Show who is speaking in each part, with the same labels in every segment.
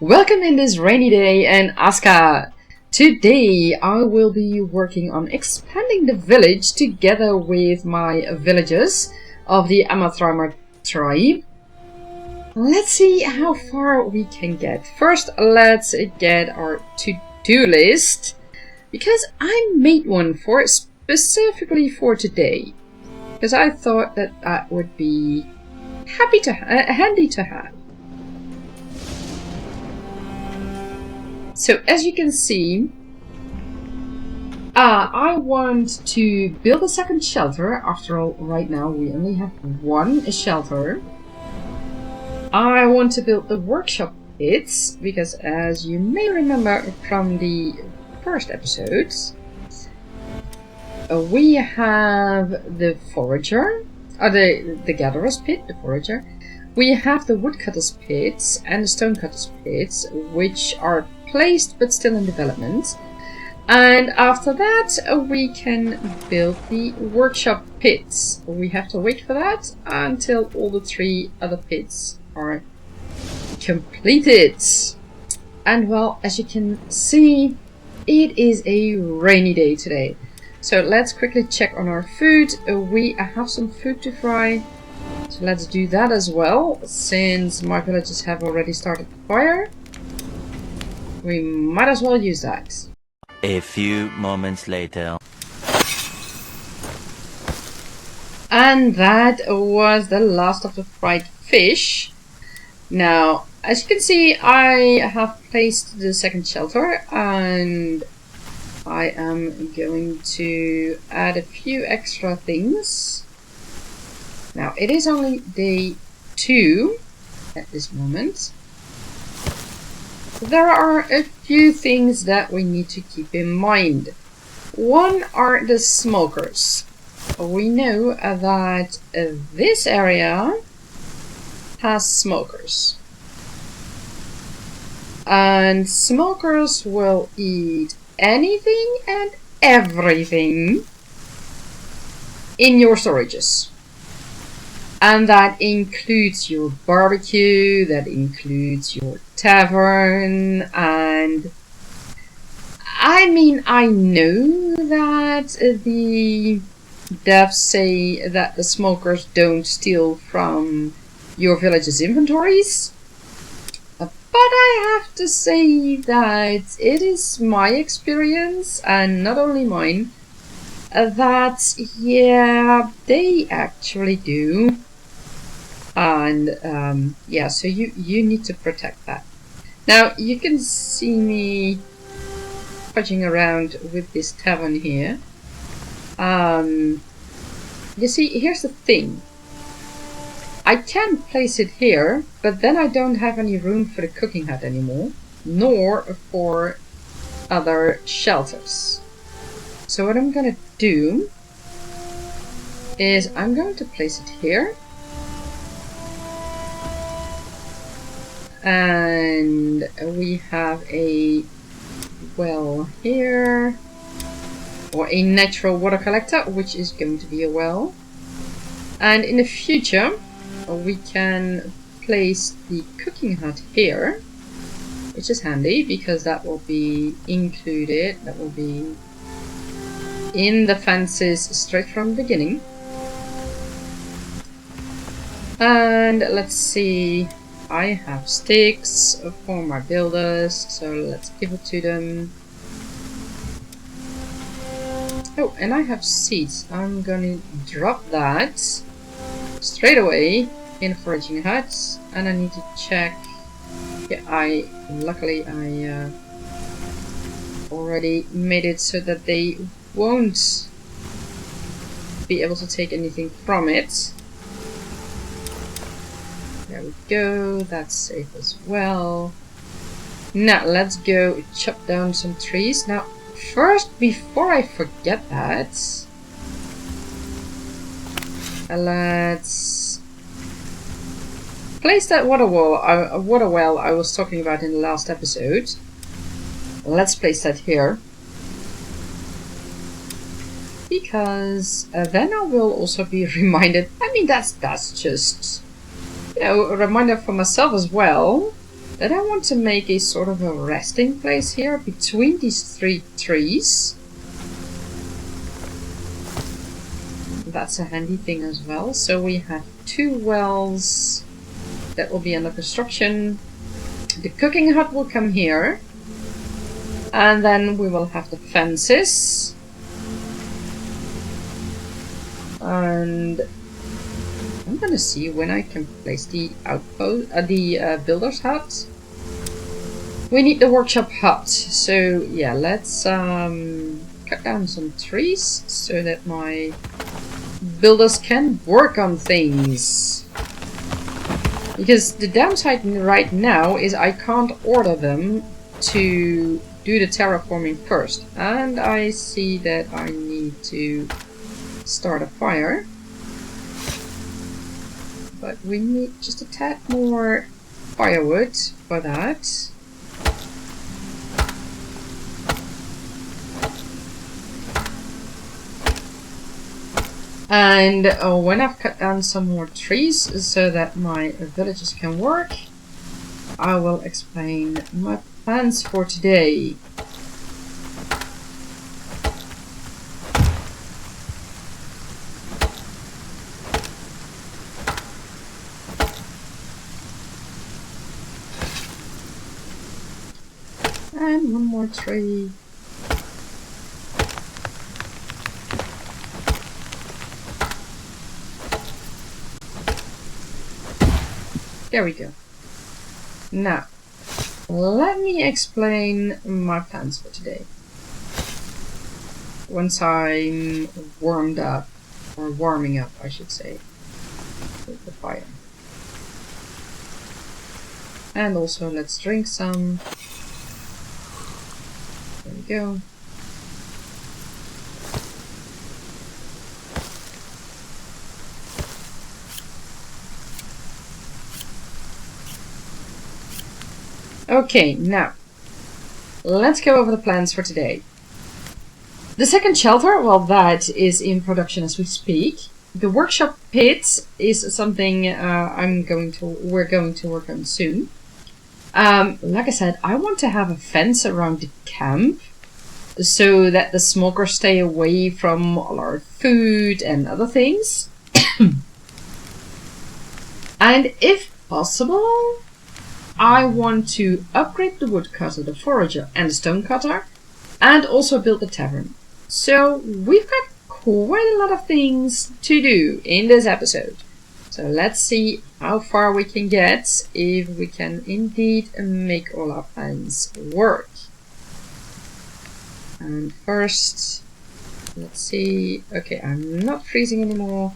Speaker 1: Welcome in this rainy day in Aska. Today I will be working on expanding the village together with my villagers of the UnderARock tribe. Let's see how far we can get. First, let's get our to-do list, because I made one specifically for today, because I thought that would be handy to have. So as you can see, I want to build a second shelter. After all, right now we only have one shelter. I want to build the workshop pits, because as you may remember from the first episodes, we have the forager, the gatherer's pit, the forager. We have the woodcutter's pits and the stonecutter's pits, which are placed but still in development. And after that we can build the workshop pits. We have to wait for that until all the three other pits are completed. And well, as you can see, it is a rainy day today. So let's quickly check on our food. We have some food to fry. So let's do that as well, since my villagers have already started the fire. We might as well use that.
Speaker 2: A few moments later.
Speaker 1: And that was the last of the fried fish. Now, as you can see, I have placed the second shelter, and I am going to add a few extra things. Now, it is only day 2 at this moment. There are a few things that we need to keep in mind. One are the smolkrs. We know that this area has smolkrs. And smolkrs will eat anything and everything in your storages. And that includes your barbecue, that includes your tavern, and I mean, I know that the devs say that the smokers don't steal from your village's inventories, but I have to say that it is my experience, and not only mine, that yeah, they actually do. And yeah, so you need to protect that. Now you can see me fudging around with this tavern here. You see, here's the thing. I can place it here, but then I don't have any room for the cooking hut anymore, nor for other shelters. So what I'm gonna do is I'm going to place it here. And we have a well here, or a natural water collector, which is going to be a well. And in the future we can place the cooking hut here, which is handy because that will be included, that will be in the fences straight from the beginning. And let's see, I have sticks for my builders, so let's give it to them. Oh, and I have seeds. I'm gonna drop that straight away in foraging huts, and I need to check. Yeah, luckily I already made it so that they won't be able to take anything from it. There we go, that's safe as well. Now let's go chop down some trees. Now first, before I forget that, let's place that water well I was talking about in the last episode. Let's place that here, because then I will also be reminded. I mean, that's just, you know, a reminder for myself as well, Then I want to make a sort of a resting place here between these 3 trees. That's a handy thing as well. So we have 2 wells that will be under construction. The cooking hut will come here. And then we will have the fences. And I'm gonna see when I can place the outpost, the builder's hut. We need the workshop hut, so yeah, let's cut down some trees so that my builders can work on things. Because the downside right now is I can't order them to do the terraforming first, and I see that I need to start a fire. But we need just a tad more firewood for that. And when I've cut down some more trees so that my villagers can work, I will explain my plans for today. And one more tree. There we go. Now, let me explain my plans for today. Once I'm warmed up, or warming up, I should say, with the fire. And also, let's drink some. There we go. Okay, now, let's go over the plans for today. The second shelter, well, that is in production as we speak. The workshop pit is something we're going to work on soon. Like I said, I want to have a fence around the camp so that the smolkrs stay away from all our food and other things. And if possible, I want to upgrade the woodcutter, the forager, and the stonecutter, and also build the tavern. So we've got quite a lot of things to do in this episode. So let's see how far we can get, if we can indeed make all our plans work. And first, let's see. Okay, I'm not freezing anymore.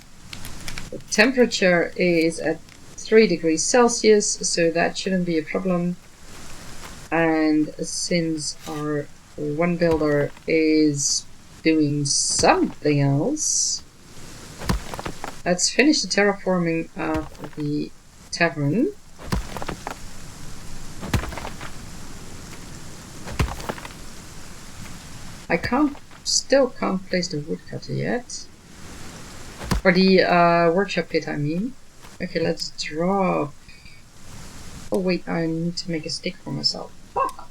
Speaker 1: The temperature is at 3 degrees Celsius, so that shouldn't be a problem. And since our one builder is doing something else, let's finish the terraforming of the tavern. I still can't place the woodcutter yet. Or the workshop pit, I mean. Okay, let's drop. Oh wait, I need to make a stick for myself.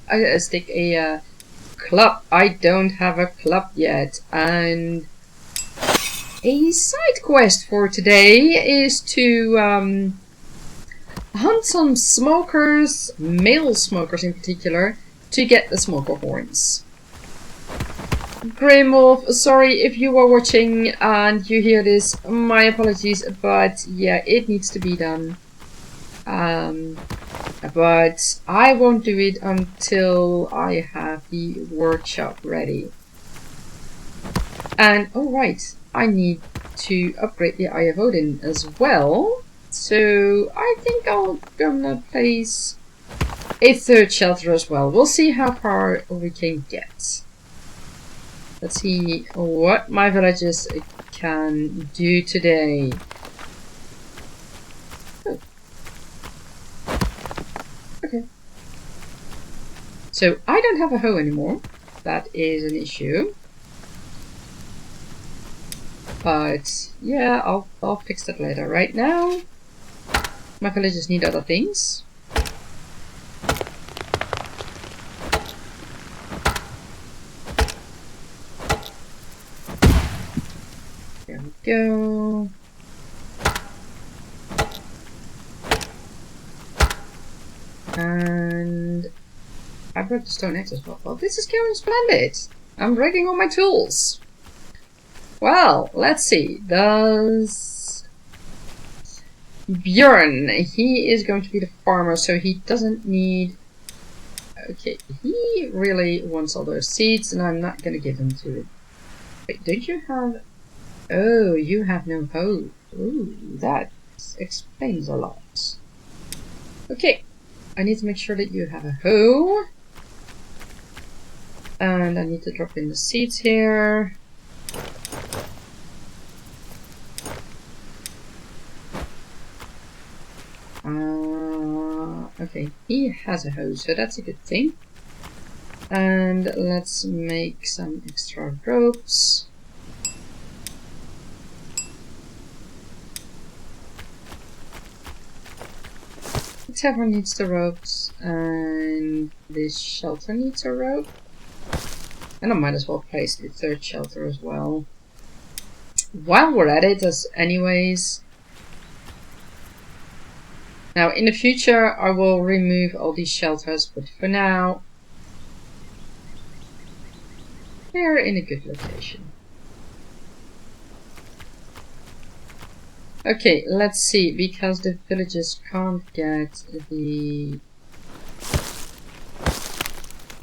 Speaker 1: A stick, a club. I don't have a club yet. And a side quest for today is to hunt some smokers, male smokers in particular, to get the smoker horns. Grimwolf, sorry if you are watching and you hear this, my apologies, but yeah, it needs to be done. But I won't do it until I have the workshop ready. And, oh right, I need to upgrade the Eye of Odin as well. So I think I'm gonna place a third shelter as well. We'll see how far we can get. Let's see what my villagers can do today. Oh. Okay. So I don't have a hoe anymore. That is an issue. But yeah, I'll fix that later. Right now, my villagers need other things. go. And I broke the stone axe as well. Well, this is going splendid. I'm breaking all my tools. Well, let's see. Does Bjorn, he is going to be the farmer, so he doesn't need... Okay, he really wants all those seeds, and I'm not going to give them to it. Wait, don't you have... Oh, you have no hoe. Ooh, that explains a lot. Okay, I need to make sure that you have a hoe. And I need to drop in the seeds here. Okay, he has a hoe, so that's a good thing. And let's make some extra ropes. The tavern needs the ropes, and this shelter needs a rope. And I might as well place the third shelter as well. While we're at it, as anyways. Now, in the future, I will remove all these shelters, but for now, they're in a good location. Okay, let's see, because the villagers can't get the...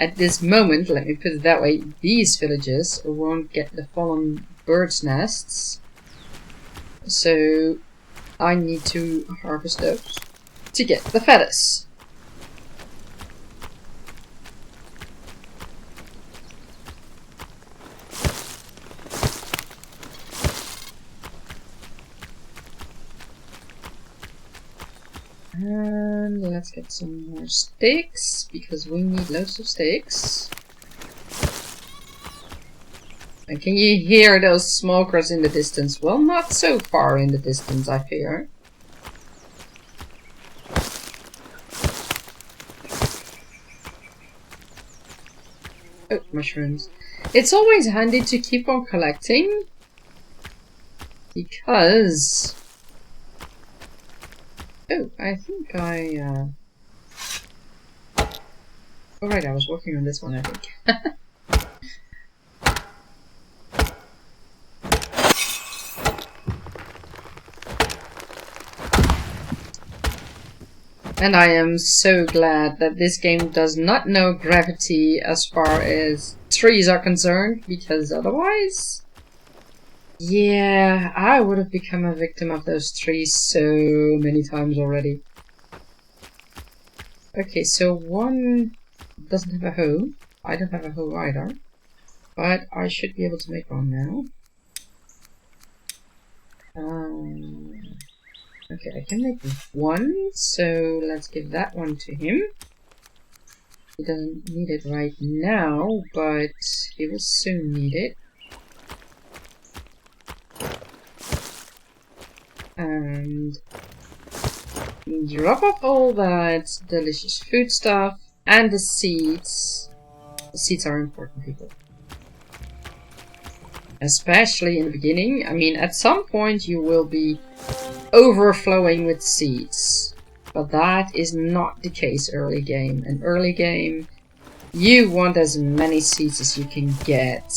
Speaker 1: At this moment, let me put it that way, these villagers won't get the fallen birds' nests. So, I need to harvest those to get the feathers. And let's get some more sticks, because we need loads of sticks. And can you hear those smolkrs in the distance? Well, not so far in the distance, I fear. Oh, mushrooms. It's always handy to keep on collecting, because... Oh, I think I... Oh right, I was working on this one, I think. And I am so glad that this game does not know gravity as far as trees are concerned, because otherwise... Yeah, I would have become a victim of those trees so many times already. Okay, so one doesn't have a hoe. I don't have a hoe either. But I should be able to make one now. Okay, I can make one, so let's give that one to him. He doesn't need it right now, but he will soon need it. And drop off all that delicious food stuff and the seeds. The seeds are important, people. Especially in the beginning. I mean, at some point you will be overflowing with seeds. But that is not the case early game. In early game, you want as many seeds as you can get.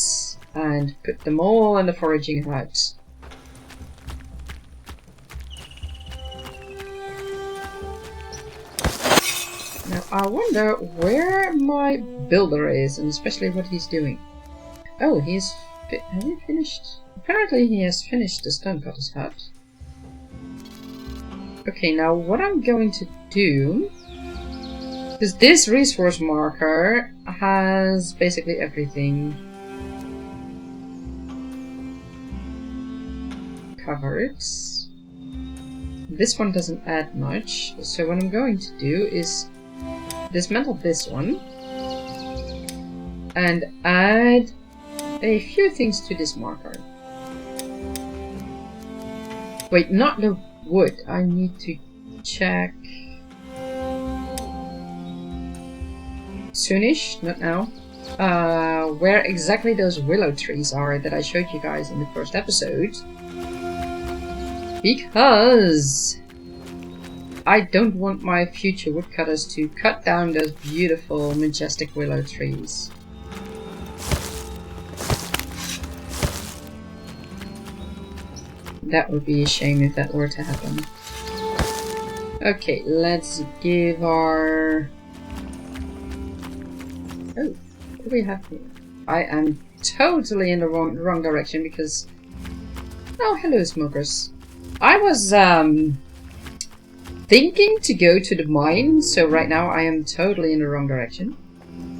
Speaker 1: And put them all in the foraging hut. Now, I wonder where my builder is, and especially what he's doing. Oh, has he finished? Apparently he has finished the stonecutter's hut. Okay, now what I'm going to do... Because this resource marker has basically everything covered. This one doesn't add much, so what I'm going to do is dismantle this one and add a few things to this marker. Wait, not the wood. I need to check soonish, not now, where exactly those willow trees are that I showed you guys in the first episode. Because I don't want my future woodcutters to cut down those beautiful, majestic willow trees. That would be a shame if that were to happen. Okay, let's give our... Oh, what do we have here? I am totally in the wrong direction because... Oh, hello, smokers. I was thinking to go to the mine, so right now I am totally in the wrong direction.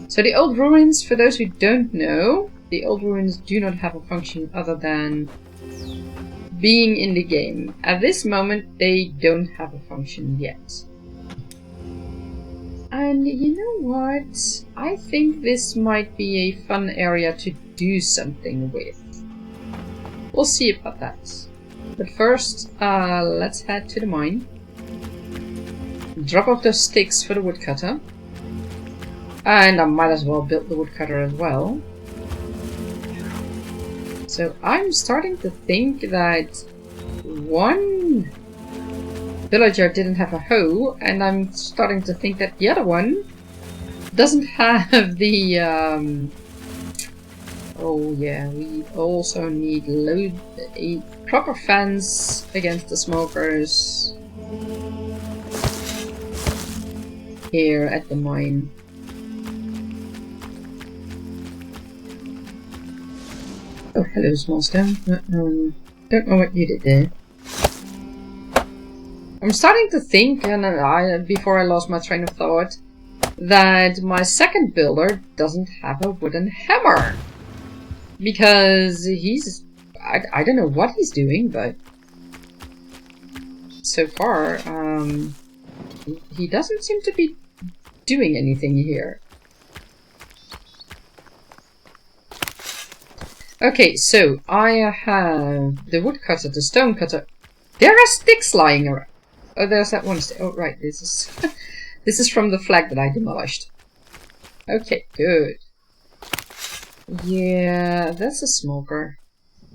Speaker 1: So the old ruins, for those who don't know, the old ruins do not have a function other than being in the game. At this moment, they don't have a function yet. And you know what? I think this might be a fun area to do something with. We'll see about that. But first, let's head to the mine. Drop off those sticks for the woodcutter. And I might as well build the woodcutter as well. So I'm starting to think that one villager didn't have a hoe, and I'm starting to think that the other one doesn't have the... Oh yeah, we also need a proper fence against the smokers here at the mine. Oh, hello, small stone. Don't know what you did there. I'm starting to think, and before I lost my train of thought, that my second builder doesn't have a wooden hammer. Because he's... I don't know what he's doing, but... So far, he doesn't seem to be doing anything here. Okay, so I have the woodcutter, the stone cutter. There are sticks lying around. Oh, there's that one stick. Oh, right, this is this is from the flag that I demolished. Okay, good. Yeah, that's a smoker.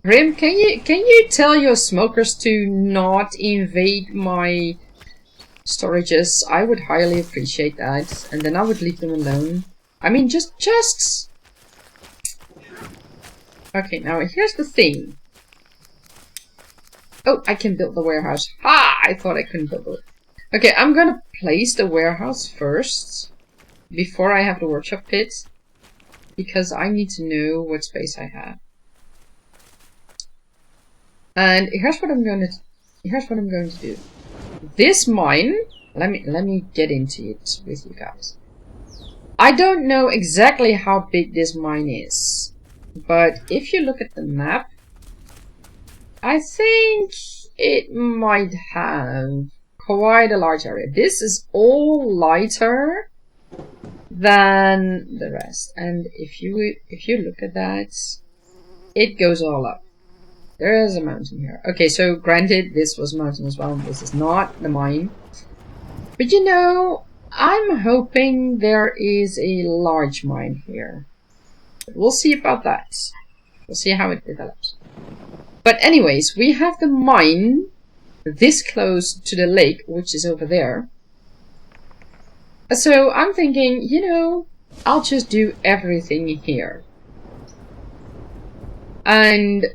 Speaker 1: Rim, can you tell your smokers to not invade my storages? I would highly appreciate that, and then I would leave them alone. I mean, just. Okay, now here's the thing. Oh, I can build the warehouse. Ha! I thought I couldn't build it. Okay, I'm gonna place the warehouse first, before I have the workshop pit, because I need to know what space I have. And here's what I'm going to do. This mine, let me get into it with you guys. I don't know exactly how big this mine is, but if you look at the map, I think it might have quite a large area. This is all lighter than the rest, and if you look at that, it goes all up. There is a mountain here. Okay, so granted, this was a mountain as well. This is not the mine, but you know, I'm hoping there is a large mine here. But we'll see about that. We'll see how it develops. But anyways, we have the mine this close to the lake, which is over there. So I'm thinking, you know, I'll just do everything here. And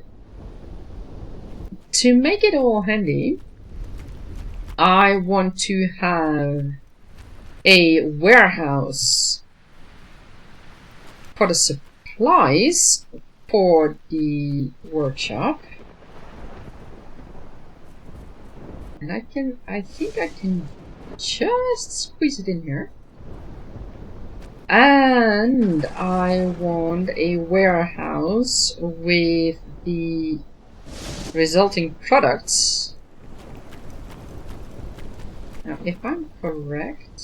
Speaker 1: to make it all handy, I want to have a warehouse for the supplies for the workshop. And I think I can just squeeze it in here. And I want a warehouse with the resulting products. Now, if I'm correct,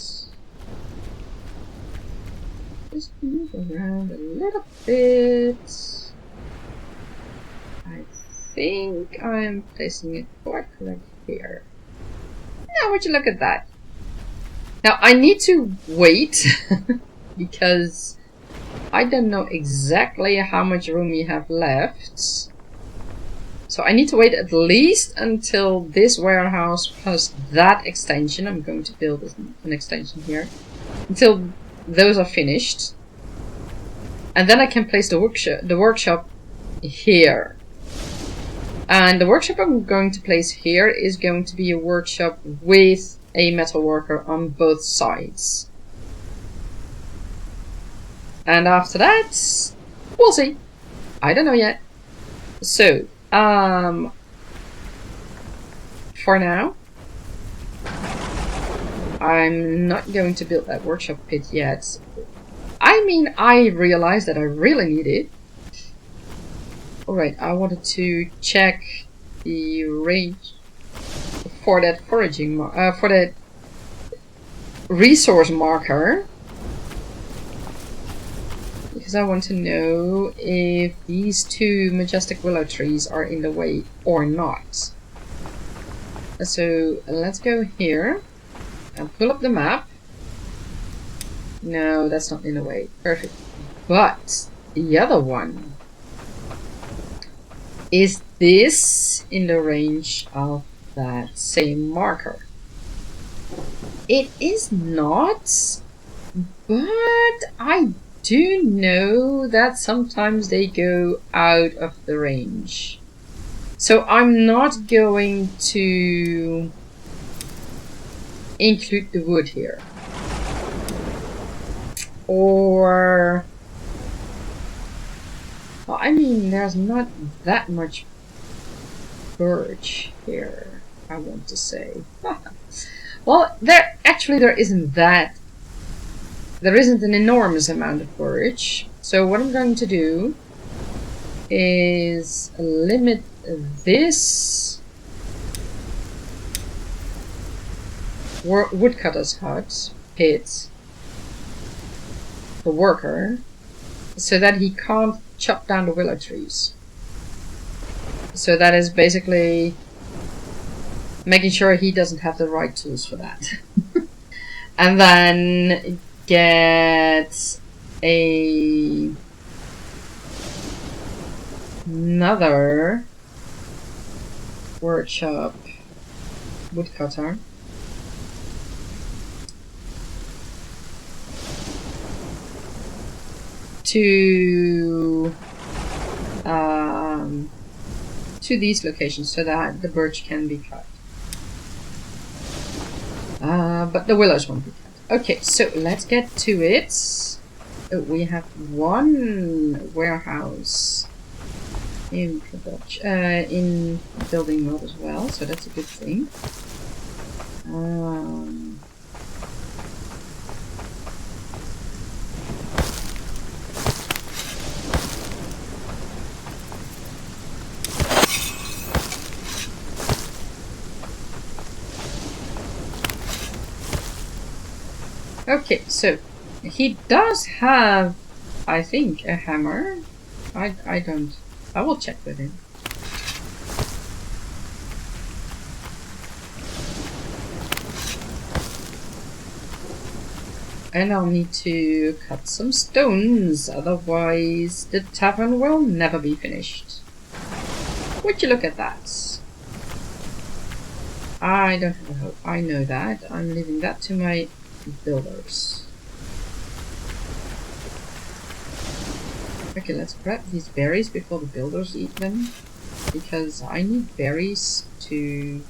Speaker 1: just move around a little bit. I think I'm placing it quite correct here. Now, would you look at that? Now, I need to wait because I don't know exactly how much room we have left So I need to wait at least until this warehouse plus that extension. I'm going to build an extension here. Until those are finished. And then I can place the workshop here. And the workshop I'm going to place here is going to be a workshop with a metal worker on both sides. And after that, we'll see. I don't know yet. So, for now, I'm not going to build that workshop pit yet. I mean, I realized that I really need it. Alright, I wanted to check the range for that foraging for that resource marker. Because I want to know if these two majestic willow trees are in the way or not. So let's go here and pull up the map. No, that's not in the way. Perfect. But the other one, is this in the range of that same marker? It is not, but I do know that sometimes they go out of the range. So I'm not going to include the wood here. Or... well, I mean, there's not that much birch here, I want to say. Well, there isn't that. There isn't an enormous amount of birch. So what I'm going to do is limit this woodcutter's hut, pit, the worker, so that he can't chop down the willow trees. So that is basically making sure he doesn't have the right tools for that. And then get another workshop woodcutter. To these locations so that the birch can be cut. But the willows won't be cut. Okay, so let's get to it. We have one warehouse in production, in building mode as well, so that's a good thing. Okay, so he does have, I think, a hammer. I don't. I will check with him. And I'll need to cut some stones, otherwise the tavern will never be finished. Would you look at that? I don't have a hope. I know that. I'm leaving that to my builders. Okay, let's grab these berries before the builders eat them, because I need berries to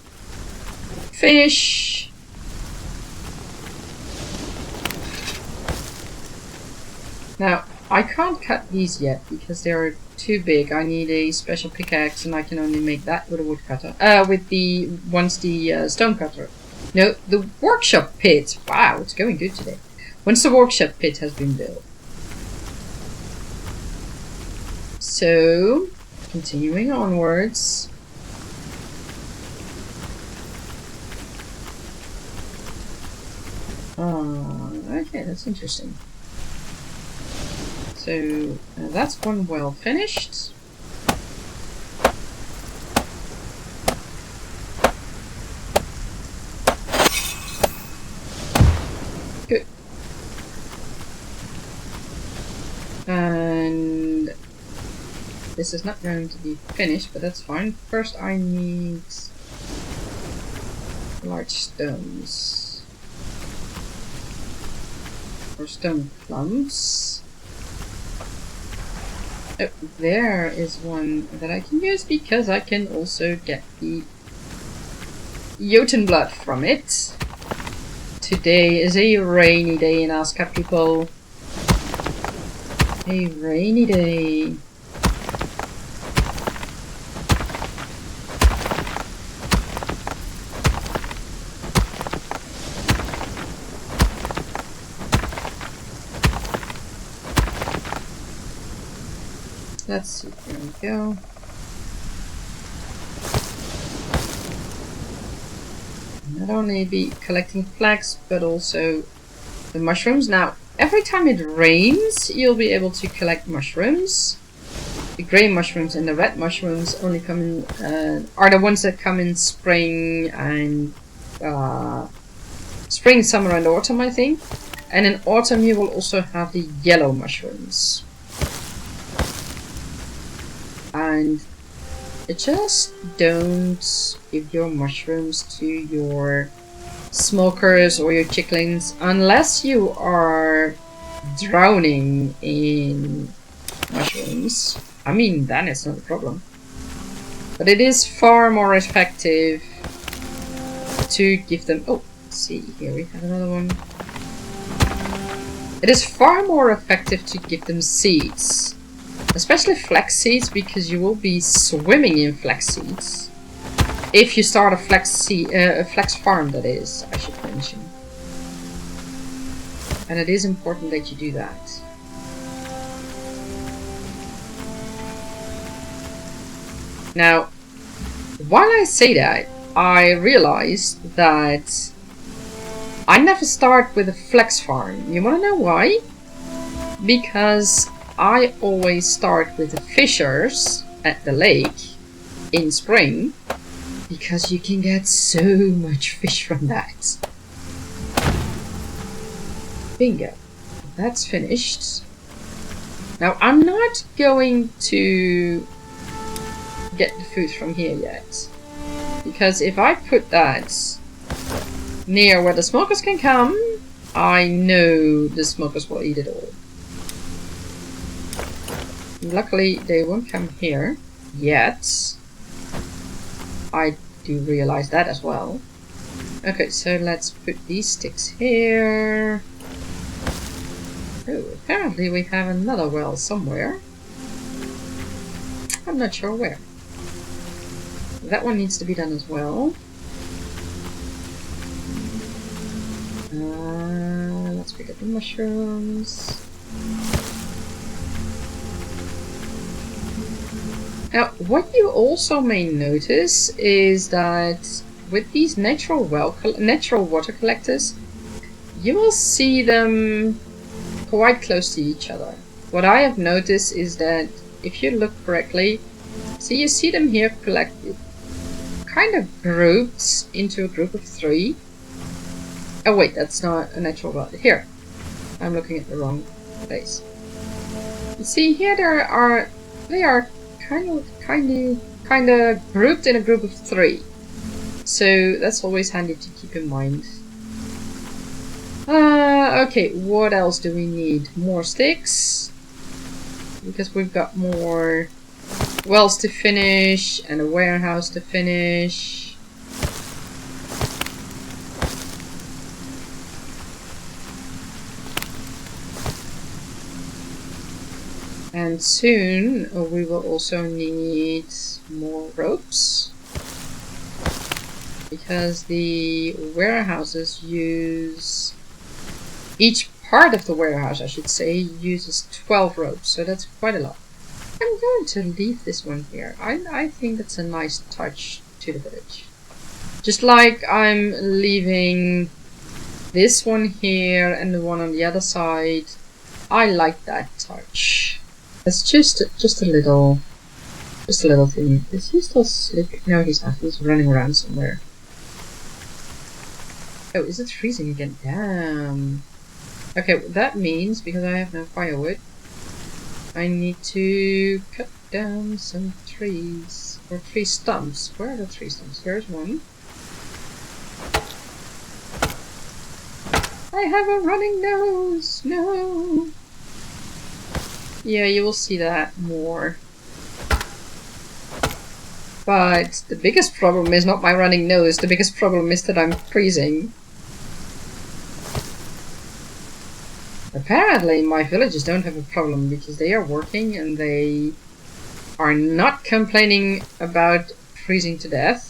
Speaker 1: finish. Now, I can't cut these yet because they're too big. I need a special pickaxe, and I can only make that with a woodcutter. Once the stone cutter. No, the workshop pit. Wow, it's going good today. Once the workshop pit has been built. So, continuing onwards. Okay, that's interesting. So, that's one well finished. Good. And this is not going to be finished, but that's fine. First I need large stones. Or stone clumps. Oh, there is one that I can use because I can also get the Jotun blood from it. Today is a rainy day in Aska, people. A rainy day. Let's see, there we go. Not only be collecting flax, but also the mushrooms. Now, every time it rains, you'll be able to collect mushrooms. The grey mushrooms and the red mushrooms only come in, are the ones that come in spring and spring, summer, and autumn, I think. And in autumn, you will also have the yellow mushrooms. And just don't give your mushrooms to your smolkrs or your chicklings unless you are drowning in mushrooms. I mean, then it's not a problem. But it is far more effective to give them... Oh, let's see, here we have another one. It is far more effective to give them seeds. Especially flax seeds, because you will be swimming in flax seeds. If you start a flax farm, that is, I should mention. And it is important that you do that. Now, while I say that, I realized that I never start with a flax farm. You wanna know why? Because I always start with the fishers at the lake in spring, because you can get so much fish from that. Bingo. That's finished. Now I'm not going to get the food from here yet, because if I put that near where the smokers can come, I know the smokers will eat it all. Luckily, they won't come here yet. I do realize that as well. Okay, so let's put these sticks here. Oh, apparently we have another well somewhere. I'm not sure where. That one needs to be done as well. Let's pick up the mushrooms. Now, what you also may notice is that with these natural water collectors, you will see them quite close to each other. What I have noticed is that if you look correctly, so you see them here collected, kind of grouped into a group of 3. Oh wait, that's not a natural well. Here, I'm looking at the wrong place. You see here they are kind of grouped in a group of 3. So that's always handy to keep in mind. Okay, what else do we need? More sticks, because we've got more wells to finish and a warehouse to finish. And soon we will also need more ropes, because the warehouses use, each part of the warehouse, I should say, uses 12 ropes, so that's quite a lot. I'm going to leave this one here. I think that's a nice touch to the village. Just like I'm leaving this one here and the one on the other side. I like that touch. It's just a little thing. Is he still sleeping? No, he's not. He's running around somewhere. Oh, is it freezing again? Damn. Okay, that means, because I have no firewood, I need to cut down some trees. Or tree stumps. Where are the tree stumps? Here's one. I have a running nose! No! Yeah, you will see that more. But the biggest problem is not my running nose, the biggest problem is that I'm freezing. Apparently my villagers don't have a problem because they are working and they are not complaining about freezing to death.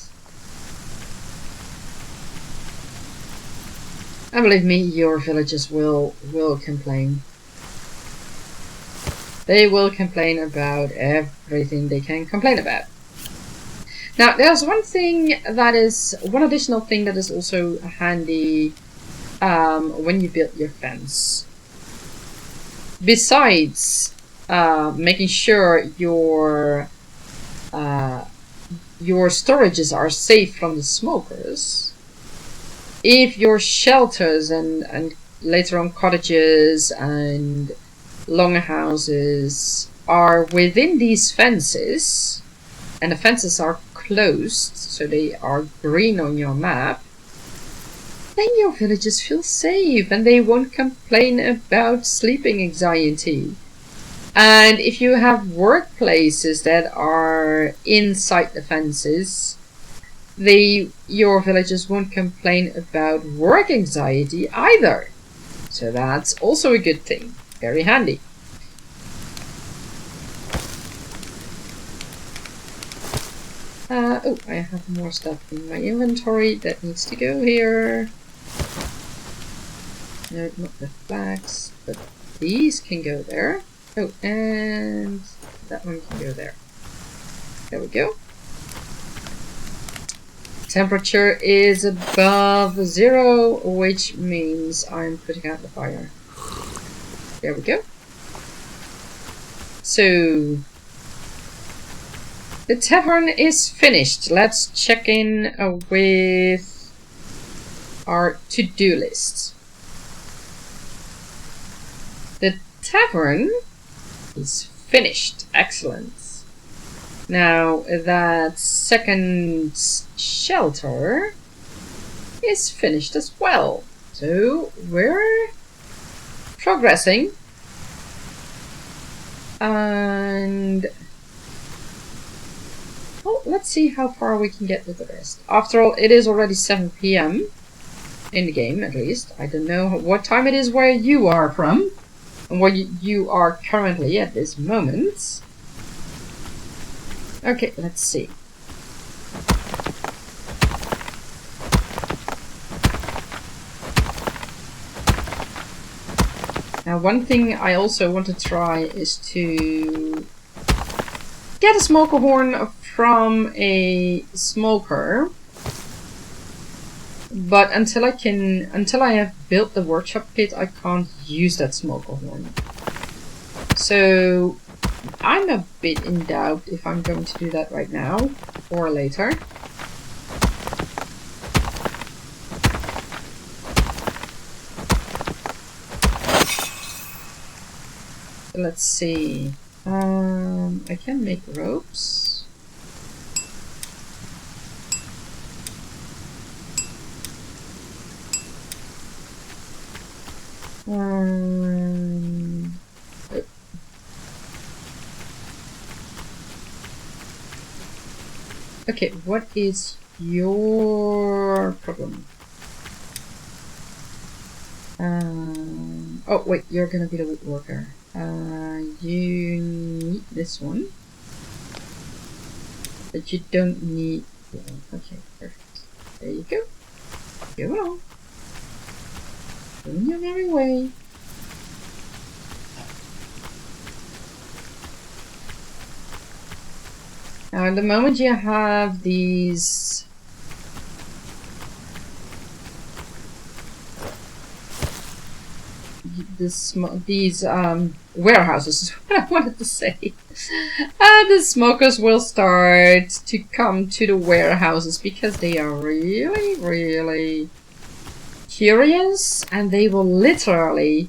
Speaker 1: And believe me, your villagers will complain. They will complain about everything they can complain about. Now, there's one additional thing that is also handy when you build your fence. Besides making sure your storages are safe from the smokers, if your shelters and later on cottages and longhouses are within these fences, and the fences are closed, so they are green on your map, then your villagers feel safe and they won't complain about sleeping anxiety. And if you have workplaces that are inside the fences, your villagers won't complain about work anxiety either. So that's also a good thing. Very handy. Oh, I have more stuff in my inventory that needs to go here. No, not the flags, but these can go there. Oh, and that one can go there. There we go. Temperature is above 0, which means I'm putting out the fire. There we go. So, the tavern is finished. Let's check in with our to-do list. The tavern is finished. Excellent. Now, that second shelter is finished as well. So, we're progressing. And well, let's see how far we can get with the rest. After all, it is already 7 PM in the game, at least. I don't know what time it is where you are from and where you are currently at this moment. Okay, let's see. Now, one thing I also want to try is to get a smoker horn from a smoker. But until I have built the workshop pit, I can't use that smoker horn. So I'm a bit in doubt if I'm going to do that right now or later. Let's see. I can make ropes. Okay, what is your problem? Oh wait, you're gonna be the woodworker. You need this one, but you don't need. Okay, perfect. There you go. Go on. Go in your merry way. Now, at the moment you have these warehouses is what I wanted to say. The smokers will start to come to the warehouses because they are really, really curious, and they will literally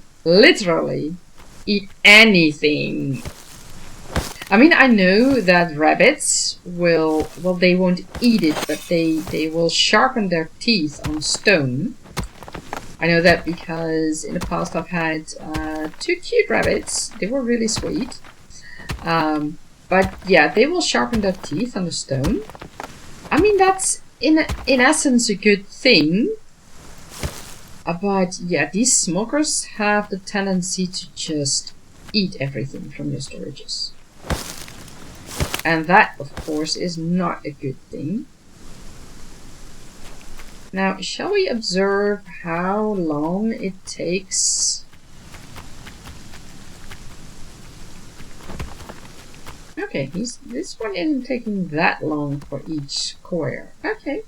Speaker 1: eat anything. I mean, I know that rabbits will, well, they won't eat it, but they will sharpen their teeth on stone. I know that because in the past I've had 2 cute rabbits. They were really sweet. But yeah, they will sharpen their teeth on the stone. I mean, that's in essence a good thing. But yeah, these smokers have the tendency to just eat everything from your storages. And that, of course, is not a good thing. Now, shall we observe how long it takes? Okay, this one isn't taking that long for each square. Okay,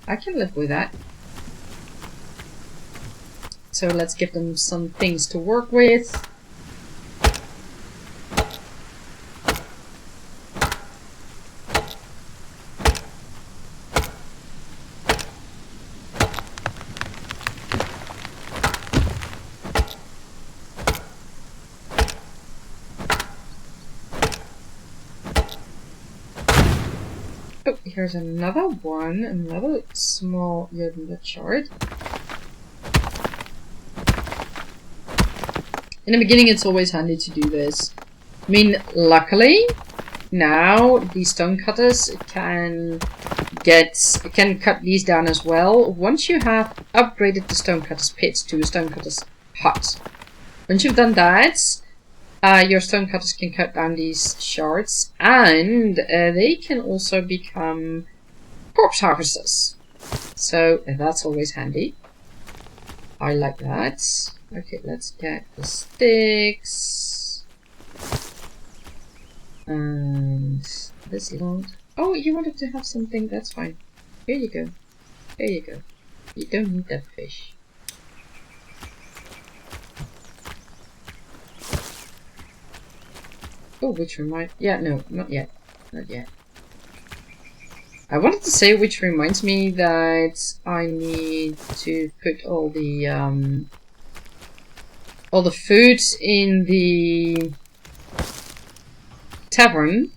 Speaker 1: I can live with that. So let's give them some things to work with. Oh, here's another one, another small Yoda shard. In the beginning, it's always handy to do this. I mean, luckily, now these stone cutters can cut these down as well. Once you have upgraded the stone cutter's pits to a stone cutter's hut, once you've done that, your stone cutters can cut down these shards, and they can also become corpse harvesters. So that's always handy. I like that. Okay, let's get the sticks. And this load. Oh, you wanted to have something? That's fine. Here you go. There you go. You don't need that fish. Oh, which reminds... Yeah, no, not yet. Not yet. I wanted to say, which reminds me that I need to put all the food in the tavern,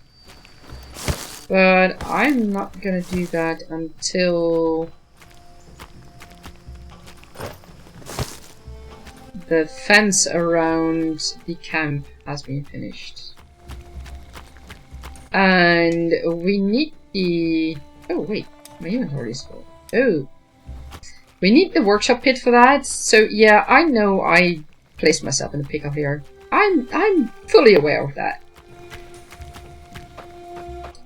Speaker 1: but I'm not gonna do that until the fence around the camp has been finished. And we need the... Oh wait, my inventory is full. Oh, we need the workshop pit for that. So yeah, I know I placed myself in a pickle here. I'm fully aware of that.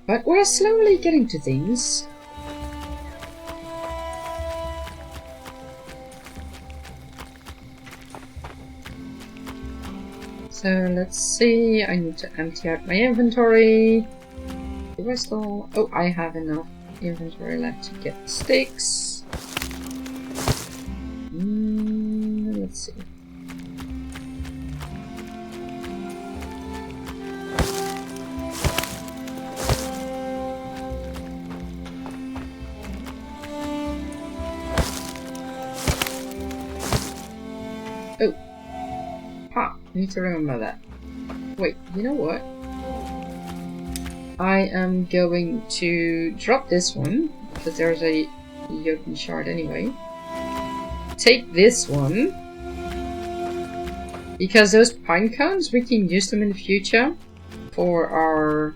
Speaker 1: But we're slowly getting to things. So let's see, I need to empty out my inventory. Do I still... Oh, I have enough inventory left to get the sticks. Let's see. Oh. Ha! I need to remember that. Wait, you know what? I am going to drop this one, because there's a Jotun shard anyway. Take this one, because those pine cones, we can use them in the future for our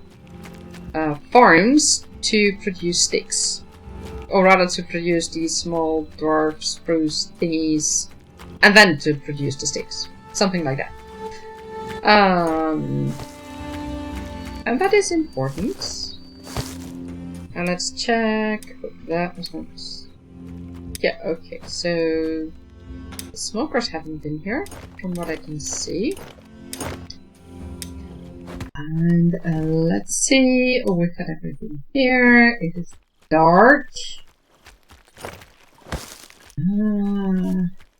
Speaker 1: farms to produce sticks. Or rather to produce these small dwarf spruce thingies, and then to produce the sticks. Something like that. And that is important. And let's check. Oh, that was not... Yeah, okay, so... The smokers haven't been here, from what I can see. And let's see... Oh, we've got everything here. It is dark.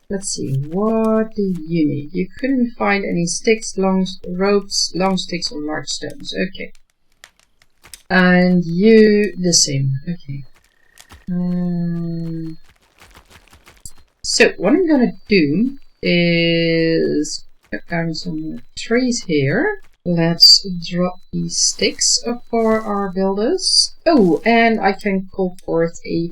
Speaker 1: Let's see, what do you need? You couldn't find any sticks, ropes, long sticks, or large stones. Okay. And you, the same. Okay. So, what I'm gonna do is cut down some trees here. Let's drop these sticks for our builders. Oh, and I can call forth a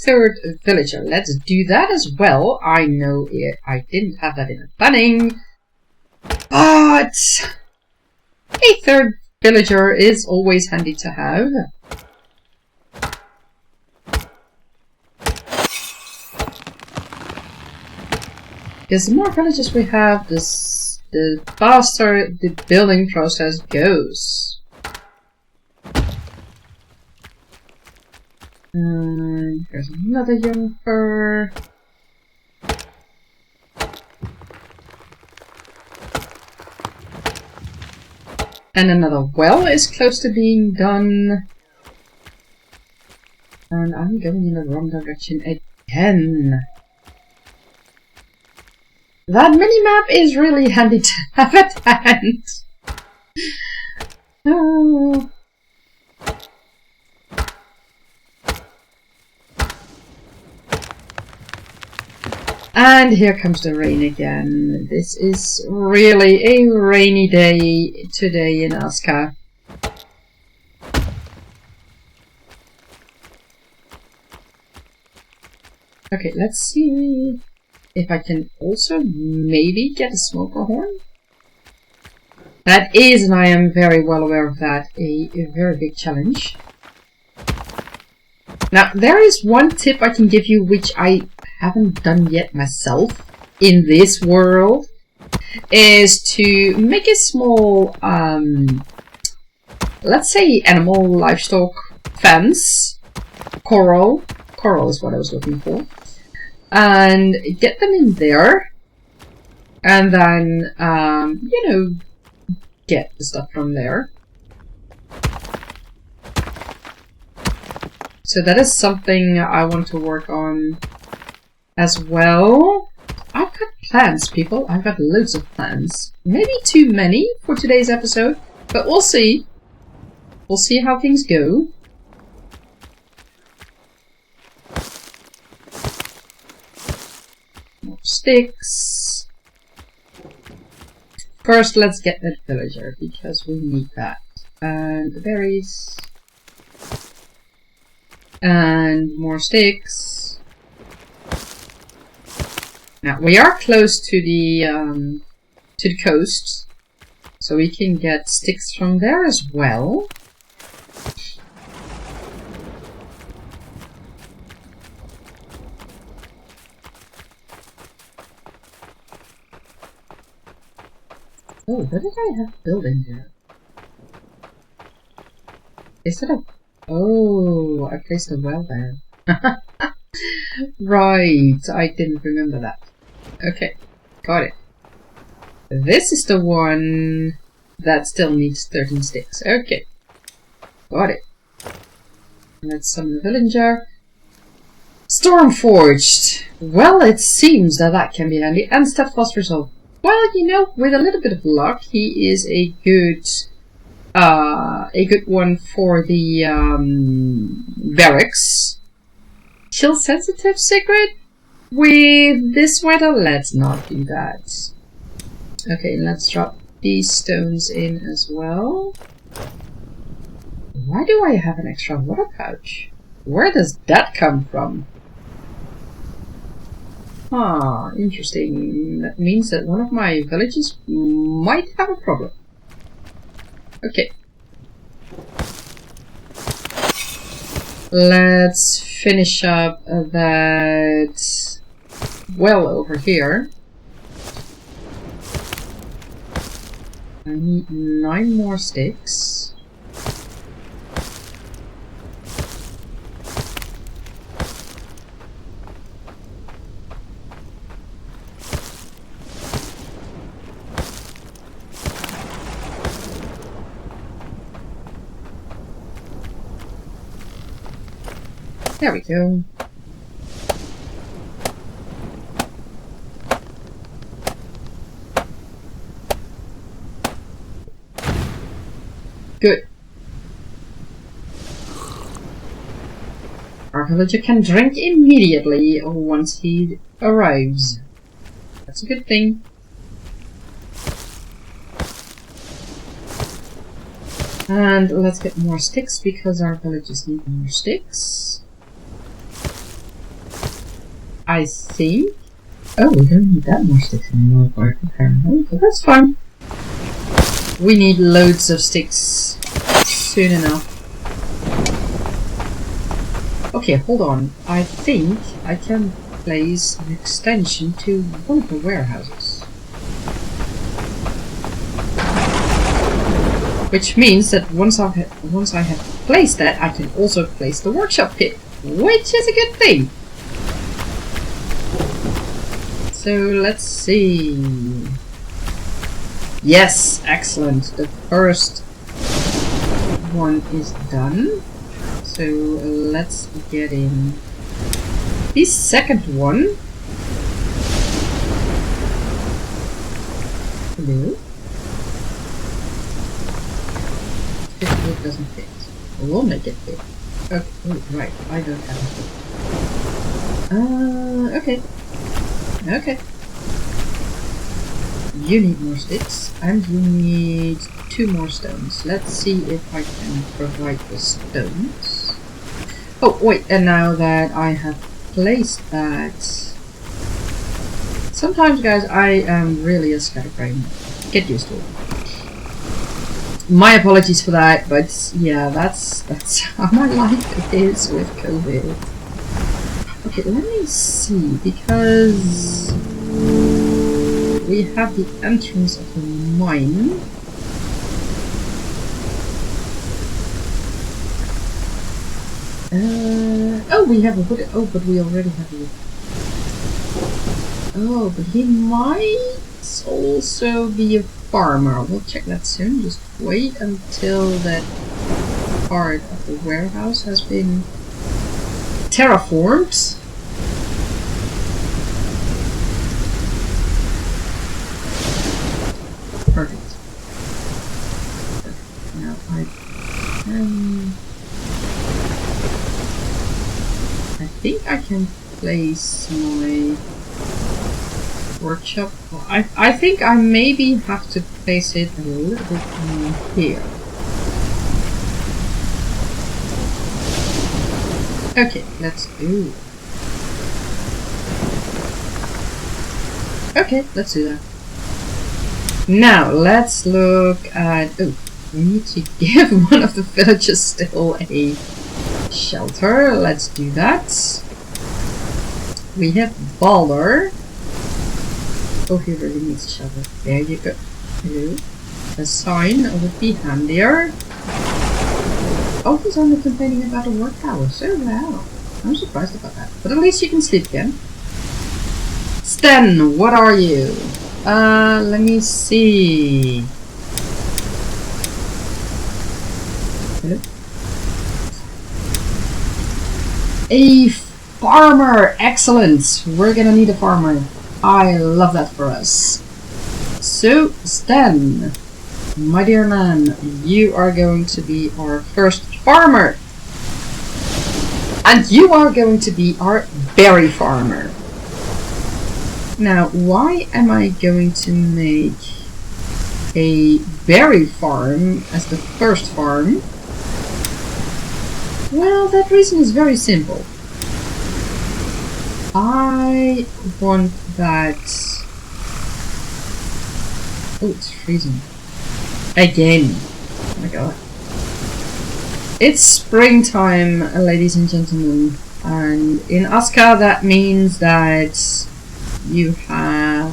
Speaker 1: third villager. Let's do that as well. I know I didn't have that in the planning, but a third villager is always handy to have. Because the more villagers we have, the faster the building process goes. There's another young fir. And another well is close to being done. And I'm going in the wrong direction again. That mini-map is really handy to have at hand. Oh. And here comes the rain again. This is really a rainy day today in Aska. Okay, let's see if I can also maybe get a smoker horn. That is, and I am very well aware of that, a very big challenge. Now, there is one tip I can give you which I haven't done yet myself in this world, is to make a small, let's say animal livestock fence. Coral is what I was looking for. And get them in there, and then, you know, get the stuff from there. So that is something I want to work on as well. I've got plans, people. I've got loads of plans. Maybe too many for today's episode, but we'll see. We'll see how things go. More sticks. First, let's get that villager, because we need that. And berries. And more sticks. Now, we are close to the coast, so we can get sticks from there as well. Oh, what did I have building there? Is it a... Oh, I placed a well there. Right, I didn't remember that. Okay, got it. This is the one that still needs 13 sticks. Okay, got it. Let's summon the villager. Stormforged! Well, it seems that can be handy. And steadfast resolve. Well, you know, with a little bit of luck, he is a good one for the barracks. Chill sensitive secret? With this weather, let's not do that. Okay, let's drop these stones in as well. Why do I have an extra water pouch? Where does that come from? Ah, interesting. That means that one of my villages might have a problem. Okay. Let's finish up that well over here. I need 9 more sticks. There we go. Good. Our villager can drink immediately once he arrives. That's a good thing. And let's get more sticks because our villagers need more sticks. I think. Oh, we don't need that much sticks anymore apparently, but that's fine. We need loads of sticks soon enough. Okay, hold on. I think I can place an extension to one of the warehouses. Which means that once I have placed that, I can also place the workshop pit, which is a good thing. So let's see. Yes, excellent. The first one is done. So let's get in the second one. Hello? It doesn't fit. We'll make it fit. Okay, oh, right. I don't have it. Okay. Okay. You need more sticks, and you need 2 more stones. Let's see if I can provide the stones. Oh, wait, and now that I have placed that... Sometimes, guys, I am really a scatterbrain. Get used to it. My apologies for that, but yeah, that's how my life is with COVID. Okay, let me see, because we have the entrance of the mine. Oh, we have a wood. Oh, but we already have a wood. Oh, but he might also be a farmer. We'll check that soon. Just wait until that part of the warehouse has been terraformed. Perfect. Now I think I can place my workshop. Well, I think I maybe have to place it a little bit more here. Okay, let's do. Okay, let's do that. Now let's look at. Oh, we need to give one of the villagers still a shelter. Let's do that. We have Balder. Oh, he really needs a shelter. There you go. Hello. A sign would be handier. Oh, he's only complaining about the work hours. Oh wow. I'm surprised about that. But at least you can sleep again. Sten, what are you? Let me see. Hello? A farmer! Excellent! We're gonna need a farmer. I love that for us. So, Sten, my dear man, you are going to be our first farmer. And you are going to be our berry farmer. Now, why am I going to make a berry farm as the first farm? Well, that reason is very simple. I want that... Oh, it's freezing. Again. Oh my god. It's springtime, ladies and gentlemen. And in Aska, that means that you have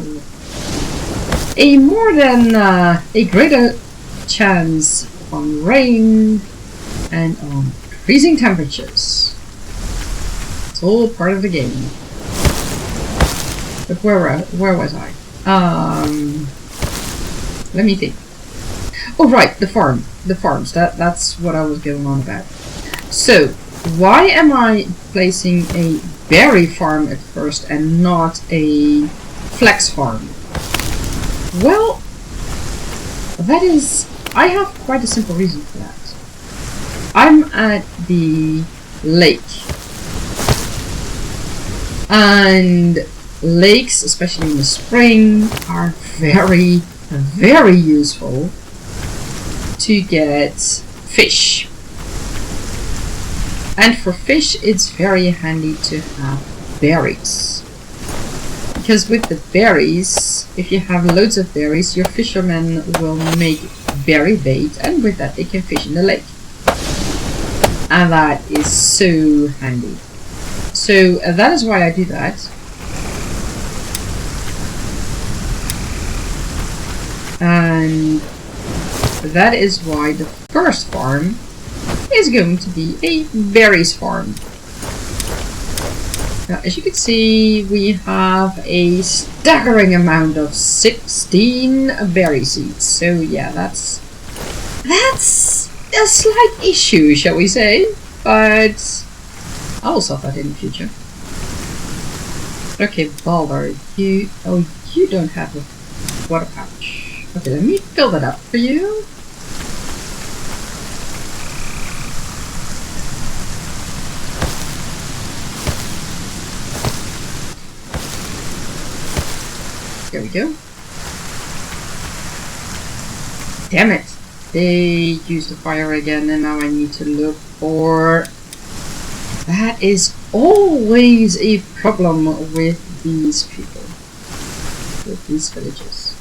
Speaker 1: a more than a greater chance on rain and on freezing temperatures. It's all part of the game. But where was I? Let me think. Oh right, the farms. That's what I was going on about. So why am I placing a berry farm at first and not a flax farm? Well, I have quite a simple reason for that. I'm at the lake, and lakes, especially in the spring, are very, very useful to get fish. And for fish, it's very handy to have berries. Because with the berries, if you have loads of berries, your fishermen will make berry bait, and with that they can fish in the lake. And that is so handy. So that is why I do that. And that is why the first farm is going to be a berries farm. Now, as you can see, we have a staggering amount of 16 berry seeds. So yeah, that's a slight issue, shall we say? But I will solve that in the future. Okay, Balder, you don't have a water pouch. Okay, let me fill that up for you. There we go. Damn it! They used the fire again, and now I need to look for... That is always a problem with these people. With these villages.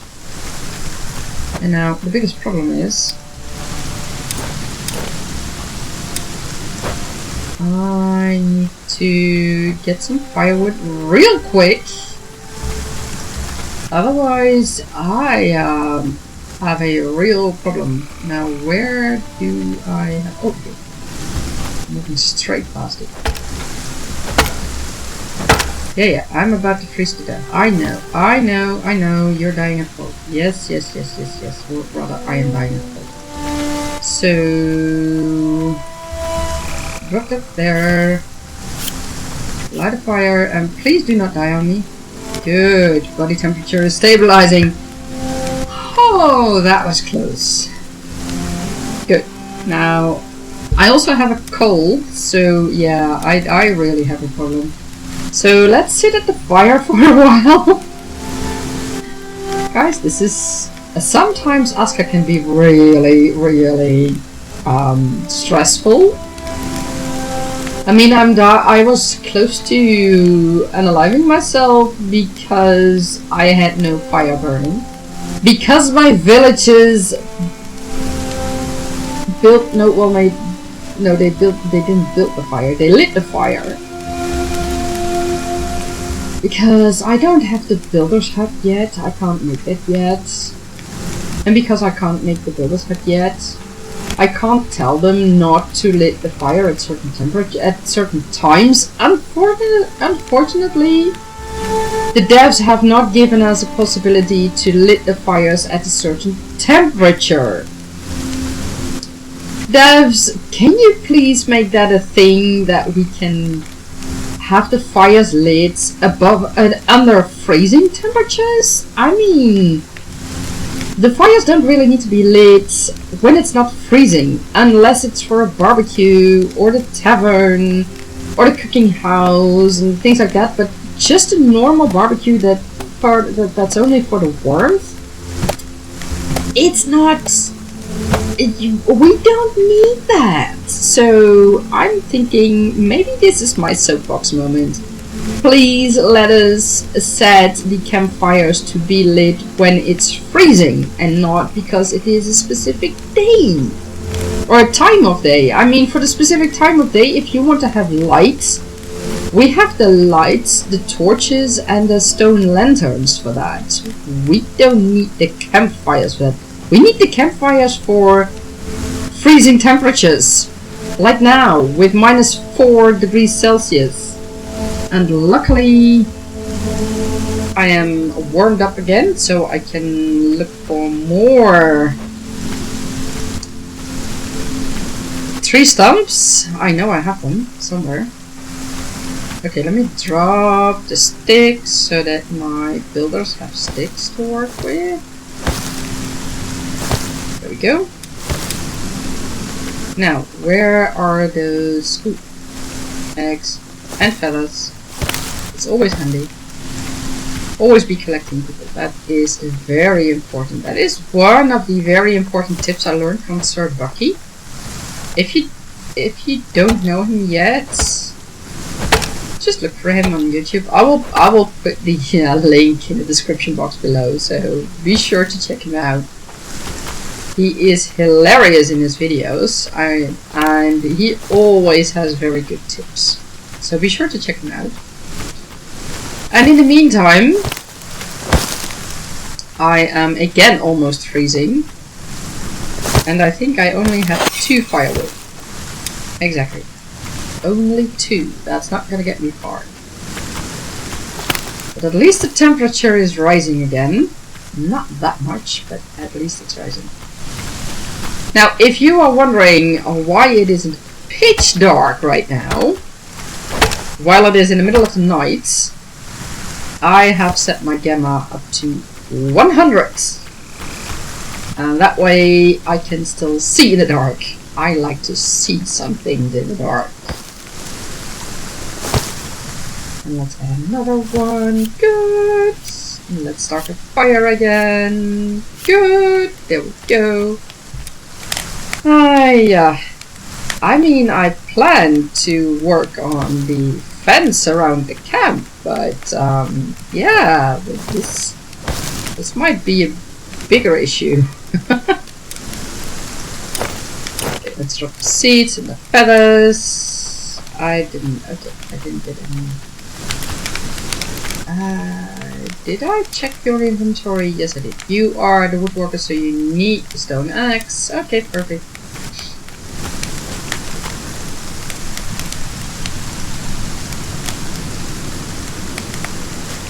Speaker 1: And now, the biggest problem is... I need to get some firewood real quick. Otherwise, I have a real problem. Now, where do I have... Oh, okay. I'm moving straight past it. Yeah, I'm about to freeze to death. I know, you're dying at cold. Yes. Or rather, I am dying at cold. So... drop that there. Light a fire, and please do not die on me. Good, body temperature is stabilizing. Oh, that was close. Good. Now, I also have a cold, so yeah, I really have a problem. So let's sit at the fire for a while. Guys, this is... sometimes Aska can be really stressful. I mean, I was close to unaliving myself because I had no fire burning. Because my villages built they didn't build the fire, they lit the fire. Because I don't have the builder's hut yet, I can't make it yet. And because I can't make the builder's hut yet, I can't tell them not to lit the fire at certain times. Unfortunately, the devs have not given us a possibility to lit the fires at a certain temperature. Devs, can you please make that a thing that we can have the fires lit above and under freezing temperatures? I mean, the fires don't really need to be lit when it's not freezing, unless it's for a barbecue, or the tavern, or the cooking house, and things like that. But just a normal barbecue that's only for the warmth, it's not... we don't need that. So I'm thinking maybe this is my soapbox moment. Please let us set the campfires to be lit when it's freezing and not because it is a specific day or a time of day. I mean, for the specific time of day, if you want to have lights, we have the lights, the torches, and the stone lanterns for that. We don't need the campfires for that. We need the campfires for freezing temperatures, like now with -4 degrees Celsius. And luckily I am warmed up again, so I can look for more tree stumps. I know I have them somewhere. Okay, let me drop the sticks so that my builders have sticks to work with. There we go. Now, where are those eggs and feathers? It's always handy. Always be collecting people. That is very important. That is one of the very important tips I learned from Sir Bucky. If you don't know him yet, just look for him on YouTube. I will put the link in the description box below, so be sure to check him out. He is hilarious in his videos, and he always has very good tips. So be sure to check him out. And in the meantime, I am again almost freezing. And I think I only have 2 firewood. Exactly. Only 2. That's not gonna get me far. But at least the temperature is rising again. Not that much, but at least it's rising. Now, if you are wondering why it isn't pitch dark right now, while it is in the middle of the night, I have set my gamma up to 100. And that way I can still see in the dark. I like to see some things in the dark. And let's add another one. Good. And let's start the fire again. Good. There we go. I mean, I plan to work on the fence around the camp, but yeah, this might be a bigger issue. Okay, let's drop the seeds and the feathers. I didn't get any. Did I check your inventory? Yes, I did. You are the woodworker, so you need the stone axe. Okay, perfect.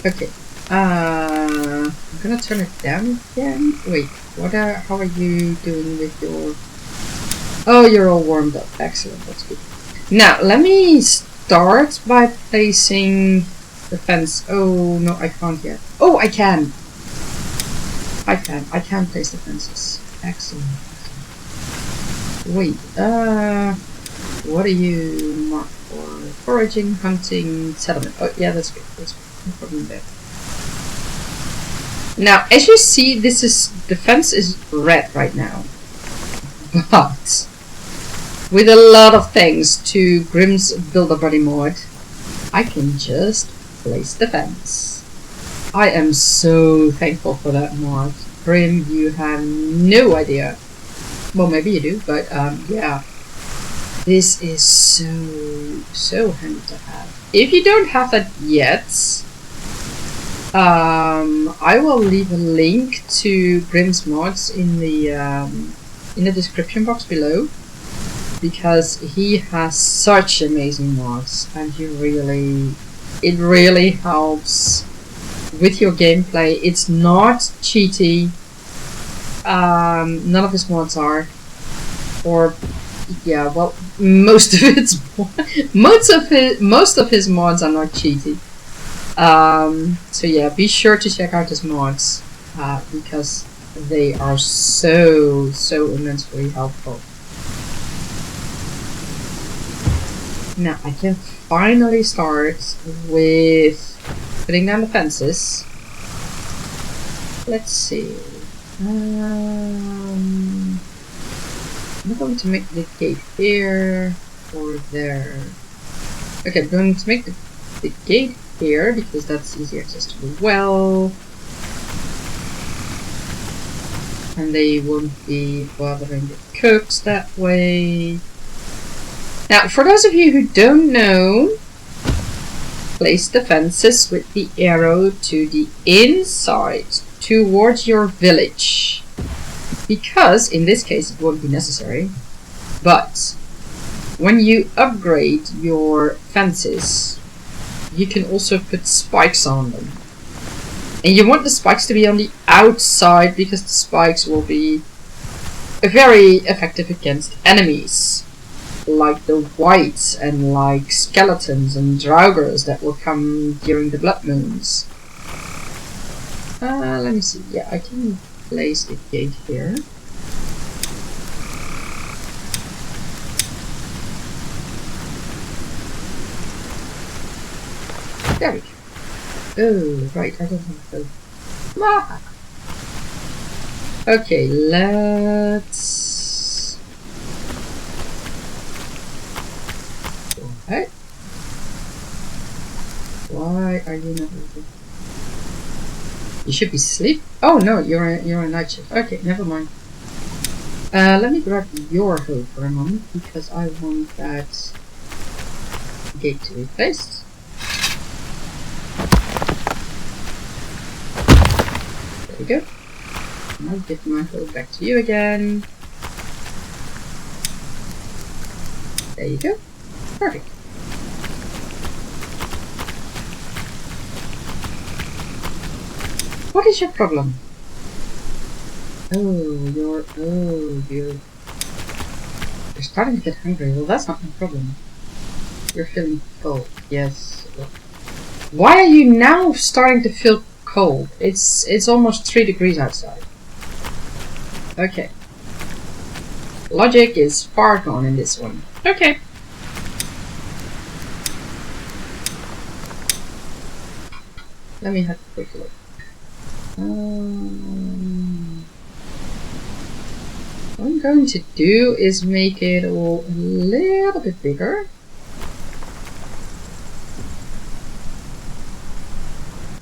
Speaker 1: Okay. I'm gonna turn it down again. Wait, how are you doing with your... Oh, you're all warmed up. Excellent, that's good. Now, let me start by placing the fence. Oh, no, I can't yet. Oh, I can! I can place the fences. Excellent. Wait, what are you marked for? Foraging, hunting, settlement. Oh, yeah, that's good. That's good. No problem there. Now, as you see, the fence is red right now. But with a lot of thanks to Grim's Builder Buddy mod, I can just place the fence. I am so thankful for that mod. Grim, you have no idea. Well, maybe you do, but yeah. This is so handy to have. If you don't have that yet, I will leave a link to Grim's mods in the description box below, because he has such amazing mods, and it really helps with your gameplay. It's not cheaty. None of his mods are, or yeah, well, most of his mods are not cheaty. So yeah, be sure to check out his mods, because they are so immensely helpful. Now I can finally start with putting down the fences. Let's see. I'm not going to make the gate here or there. Okay, I'm going to make the gate here because that's easy access to the well, and they won't be bothering the cooks that way. Now, for those of you who don't know, place the fences with the arrow to the inside towards your village, because in this case it won't be necessary, but when you upgrade your fences, you can also put spikes on them. And you want the spikes to be on the outside, because the spikes will be very effective against enemies, like the wights and like skeletons and draugrs that will come during the blood moons. Let me see. Yeah, I can place the gate here. There we go. Oh, right, I don't have those. Ah. Okay, let's Why are you not moving? You should be asleep. Oh no, you're a night shift. Okay, never mind. Let me grab your hoe for a moment because I want that gate to be replaced. There we go. And I'll give my hoe back to you again. There you go. Perfect. What is your problem? You're starting to get hungry. Well, that's not my problem. You're feeling cold. Yes. Why are you now starting to feel cold? It's almost 3 degrees outside. Okay. Logic is far gone in this one. Okay. Let me have a quick look. What I'm going to do is make it all a little bit bigger.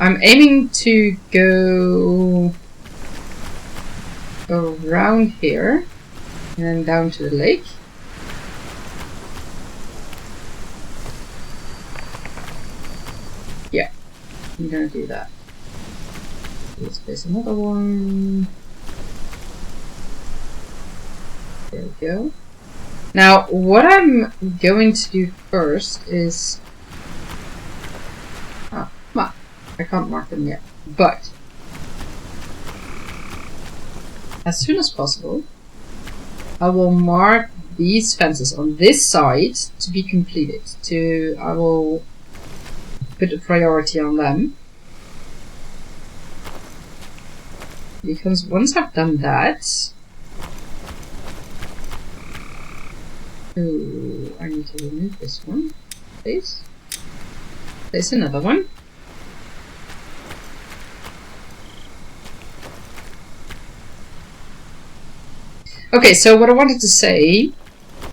Speaker 1: I'm aiming to go around here and then down to the lake. Yeah, I'm gonna do that. Let's place another one. There we go. Now, what I'm going to do first is... Oh, come on. I can't mark them yet. But, as soon as possible, I will mark these fences on this side to be completed. I will put a priority on them. Because once I've done that... Oh, I need to remove this one, please. There's another one. Okay, so what I wanted to say,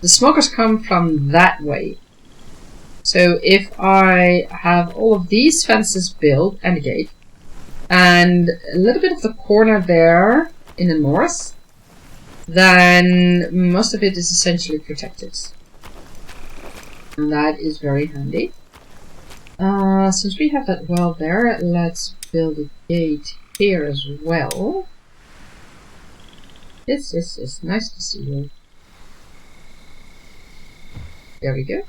Speaker 1: the smokers come from that way. So if I have all of these fences built and a gate, and a little bit of the corner there in the north, then most of it is essentially protected. And that is very handy. Since we have that well there, let's build a gate here as well. Yes, nice to see you. There we go.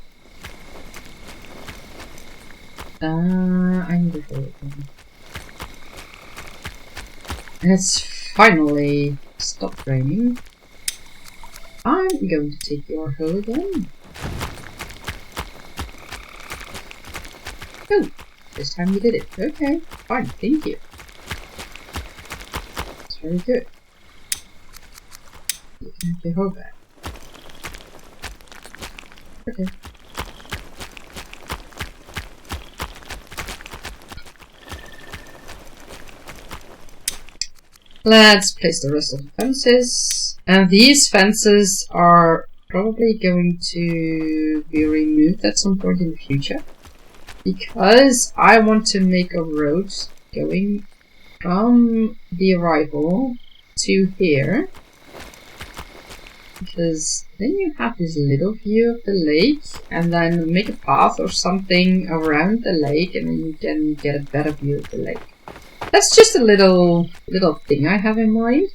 Speaker 1: I need to go again. And it's finally stopped raining. I'm going to take your hoe again. Oh, this time you did it. Okay, fine, thank you. That's very good. You can have your hoe back. Okay. Let's place the rest of the fences. And these fences are probably going to be removed at some point in the future. Because I want to make a road going from the arrival to here. Because then you have this little view of the lake, and then make a path or something around the lake, and then you can get a better view of the lake. That's just a little thing I have in mind.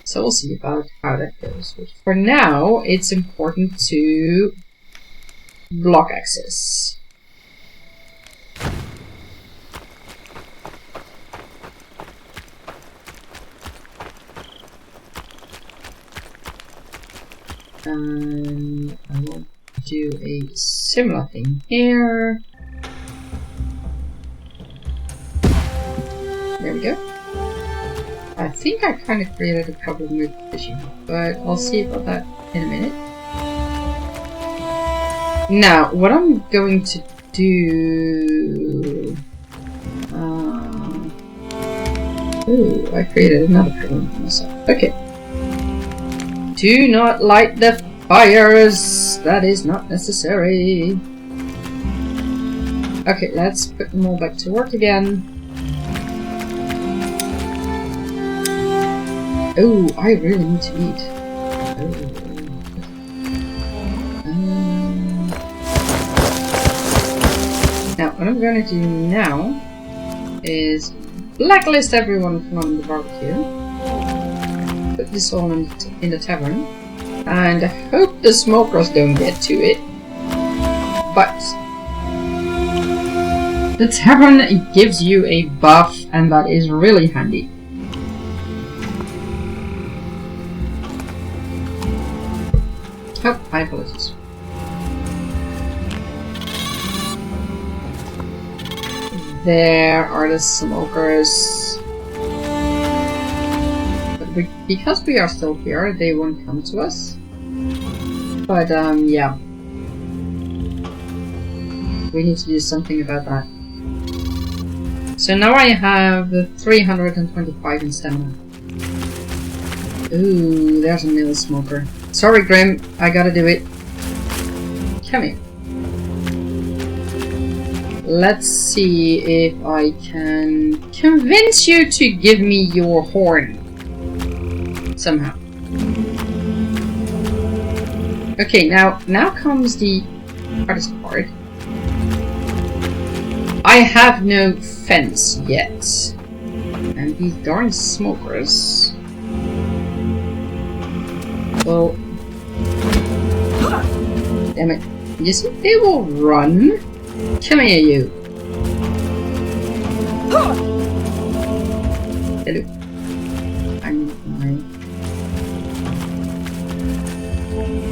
Speaker 1: So we'll see about how that goes. But for now, it's important to block access. And I will do a similar thing here. There we go. I think I kind of created a problem with fishing, but I'll see about that in a minute. Now, what I'm going to do... ooh, I created another problem for myself. Okay. Do not light the fires! That is not necessary. Okay, let's put them all back to work again. Oh, I really need to eat. Now, what I'm going to do now is blacklist everyone from the barbecue. Put this all in the tavern. And I hope the smokers don't get to it. But the tavern gives you a buff, and that is really handy. Oh, I apologize. There are the smokers. But because we are still here, they won't come to us. But yeah. We need to do something about that. So now I have 325 in stamina. Ooh, there's a nail smoker. Sorry, Grim, I gotta do it. Come here. Let's see if I can convince you to give me your horn. Somehow. Okay, now comes the hardest part. I have no fence yet. And these darn smokers... Well... Damn it. You see, they will run. Come here, you. Hello. I'm my...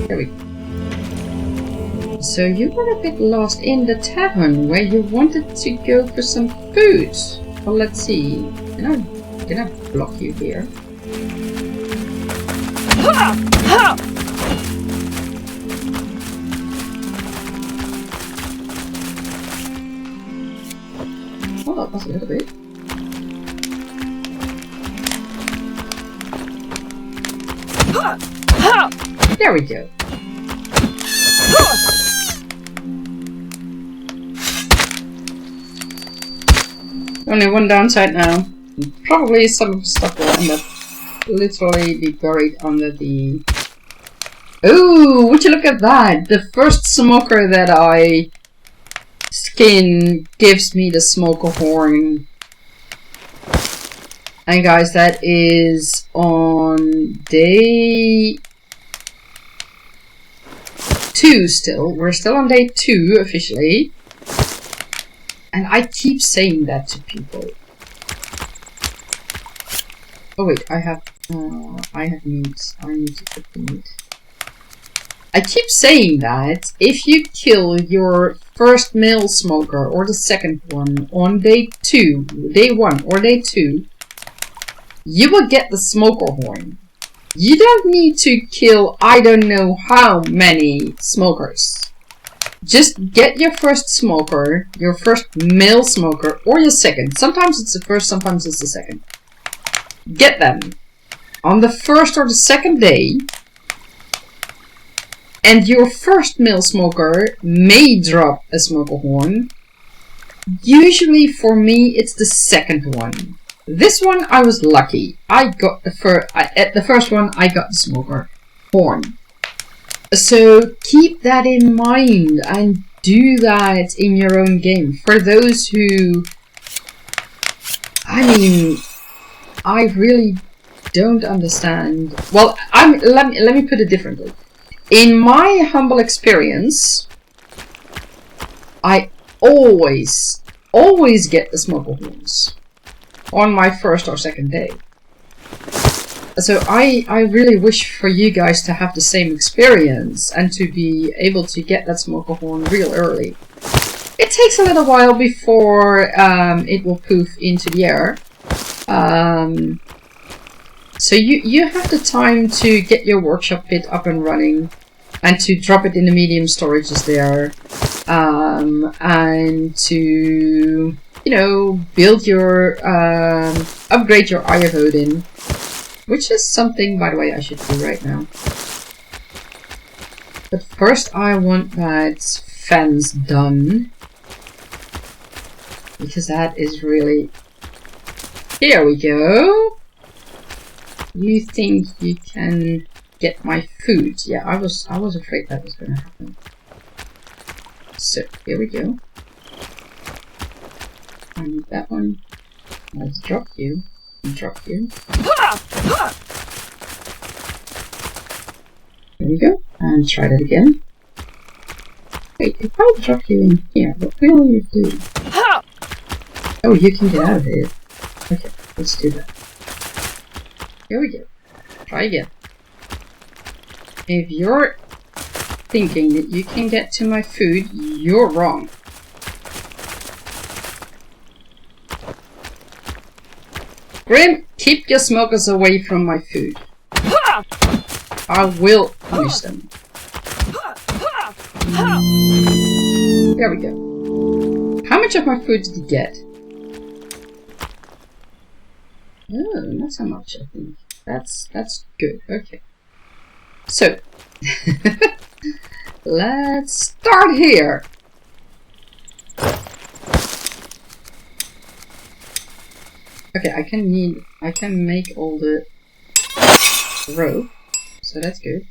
Speaker 1: There we go. So you were a bit lost in the tavern where you wanted to go for some food. Well, let's see. Can I block you here? Oh, that was a little bit. There we go. Only one downside now. Probably some of the stuff will end up literally be buried under the... Ooh, would you look at that! The first smoker that I skin gives me the smoker horn. And guys, that is on day 2 still. We're still on day 2 officially. And I keep saying that to people. Oh wait, I have meat. I need to put the meat. I keep saying that if you kill your first male smoker or the second one on day 1 or day 2, you will get the smoker horn. You don't need to kill I don't know how many smokers. Just get your first smoker, your first male smoker, or your second. Sometimes it's the first, sometimes it's the second. Get them on the first or the second day, and your first male smoker may drop a smoker horn. Usually for me it's the second one. This one I was lucky. I got at the first one I got the smoker horn. So keep that in mind and do that in your own game. For those who, I mean, I really don't understand. Well, let me put it differently. In my humble experience, I always get the smoker horns on my first or second day. So I really wish for you guys to have the same experience and to be able to get that smoker horn real early. It takes a little while before it will poof into the air. So you have the time to get your workshop pit up and running and to drop it in the medium storages there. And to, you know, build your, upgrade your Eye of Odin. Which is something, by the way, I should do right now. But first I want that fence done. Because that is really... Here we go! You think you can get my food? Yeah, I was afraid that was gonna happen. So, here we go. I need that one. Let's drop you. Drop you. There we go. And try that again. Wait, if I drop you in here, what will you do? Oh, you can get out of here. Okay, let's do that. Here we go. Try again. If you're thinking that you can get to my food, you're wrong. Grim, keep your smokers away from my food. I will punish them. There we go. How much of my food did you get? Oh, not so much, I think. That's good. Okay. So, let's start here. Okay, I can make all the rope, so that's good.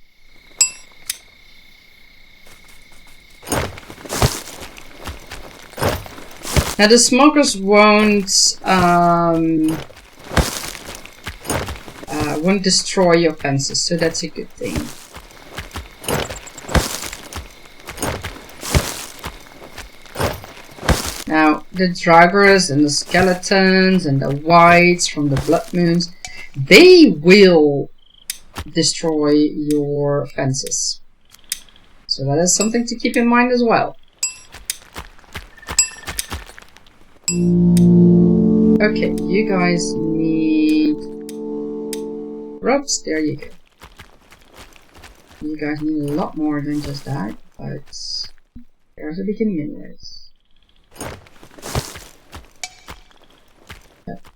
Speaker 1: Now the smokers won't destroy your fences, so that's a good thing. Now the drivers and the skeletons and the whites from the blood moons, they will destroy your fences. So that is something to keep in mind as well. Okay, you guys need ropes. There you go. You guys need a lot more than just that, but there's a beginning anyways. Yep.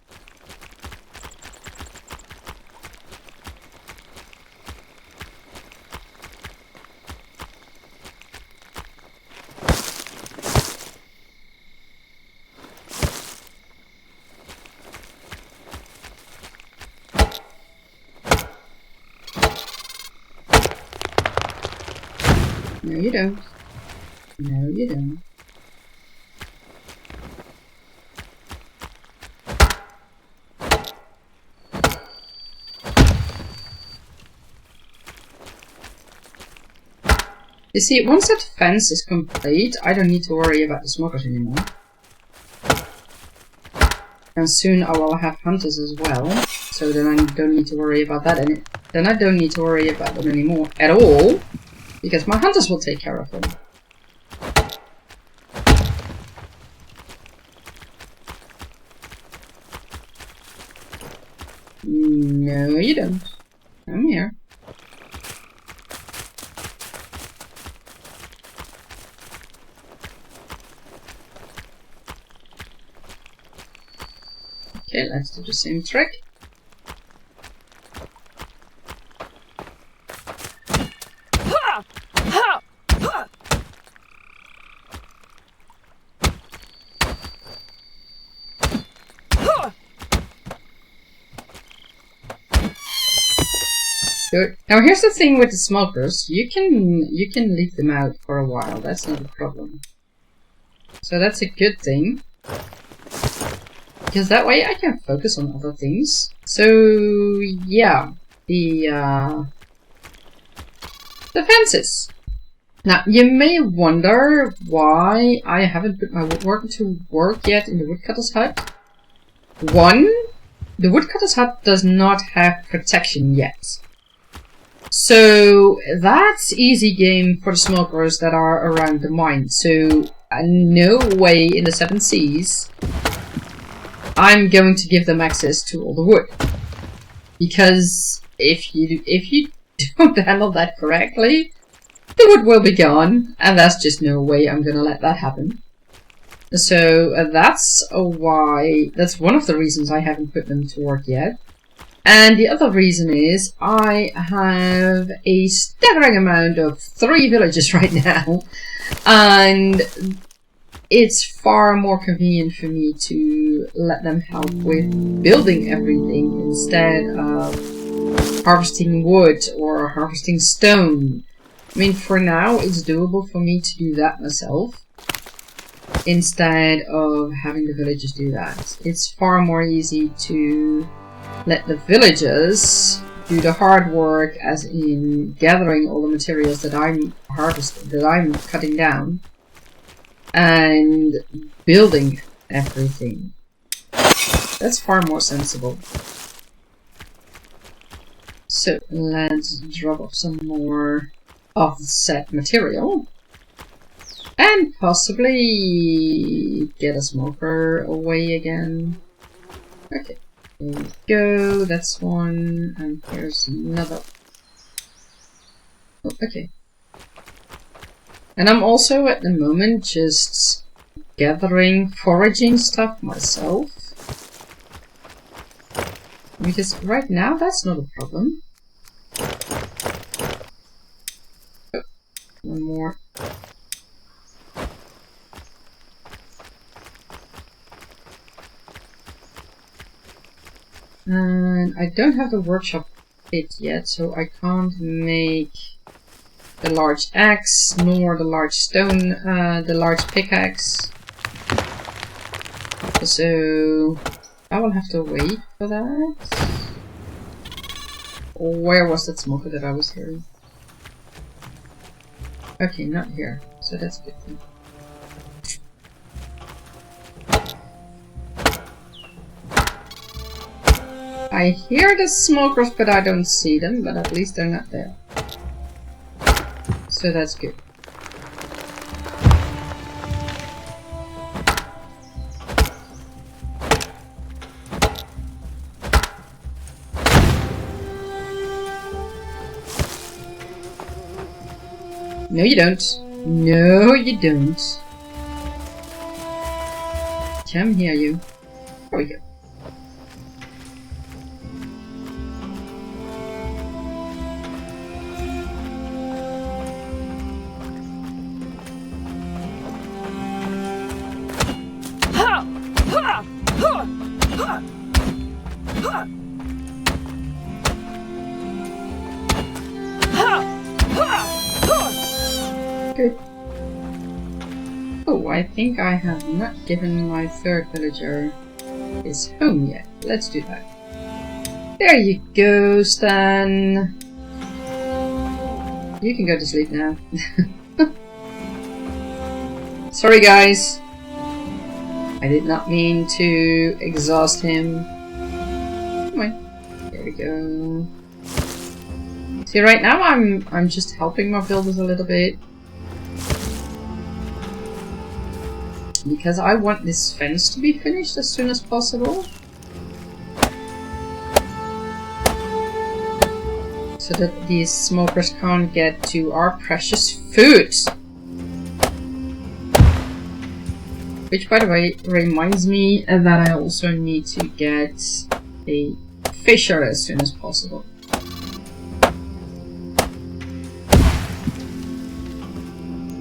Speaker 1: No, you don't. No, you don't. You see, once that fence is complete, I don't need to worry about the smokers anymore. And soon I will have hunters as well, so then I don't need to worry about that, and then I don't need to worry about them anymore at all. Because my hunters will take care of them. No, you don't. I'm here. Okay, let's do the same trick. Good. Now here's the thing with the smokers, you can leave them out for a while, that's not a problem. So that's a good thing. Because that way I can focus on other things. So yeah, the fences. Now you may wonder why I haven't put my woodworker to work yet in the woodcutter's hut. One, the woodcutter's hut does not have protection yet. So that's easy game for the smokers that are around the mine. So no way in the 7 seas I'm going to give them access to all the wood. Because if you don't handle that correctly, the wood will be gone, and that's just no way I'm gonna let that happen. So that's one of the reasons I haven't put them to work yet. And the other reason is I have a staggering amount of 3 villages right now, and it's far more convenient for me to let them help with building everything instead of harvesting wood or harvesting stone. I mean, for now, it's doable for me to do that myself instead of having the villagers do that. It's far more easy to let the villagers do the hard work, as in gathering all the materials that I'm harvesting, that I'm cutting down, and building everything. That's far more sensible. So let's drop off some more offset material. And possibly get a smoker away again. Okay, there we go, that's one, and here's another. Oh, okay. And I'm also at the moment just gathering foraging stuff myself. Because right now that's not a problem. Oh, one more. And I don't have the workshop bit yet, so I can't make the large axe, nor the large stone, the large pickaxe. So I will have to wait for that. Where was that smoker that I was hearing? Okay, not here. So that's a good thing. I hear the smokers, but I don't see them, but at least they're not there. So that's good. No, you don't. No, you don't. Come here, you. There we go. Good. Oh, I think I have not given my third villager his home yet. Let's do that. There you go, Stan. You can go to sleep now. Sorry, guys. I did not mean to exhaust him. Come on. There we go. See, right now I'm just helping my builders a little bit. Because I want this fence to be finished as soon as possible. So that these smokers can't get to our precious food. Which, by the way, reminds me that I also need to get a fisher as soon as possible.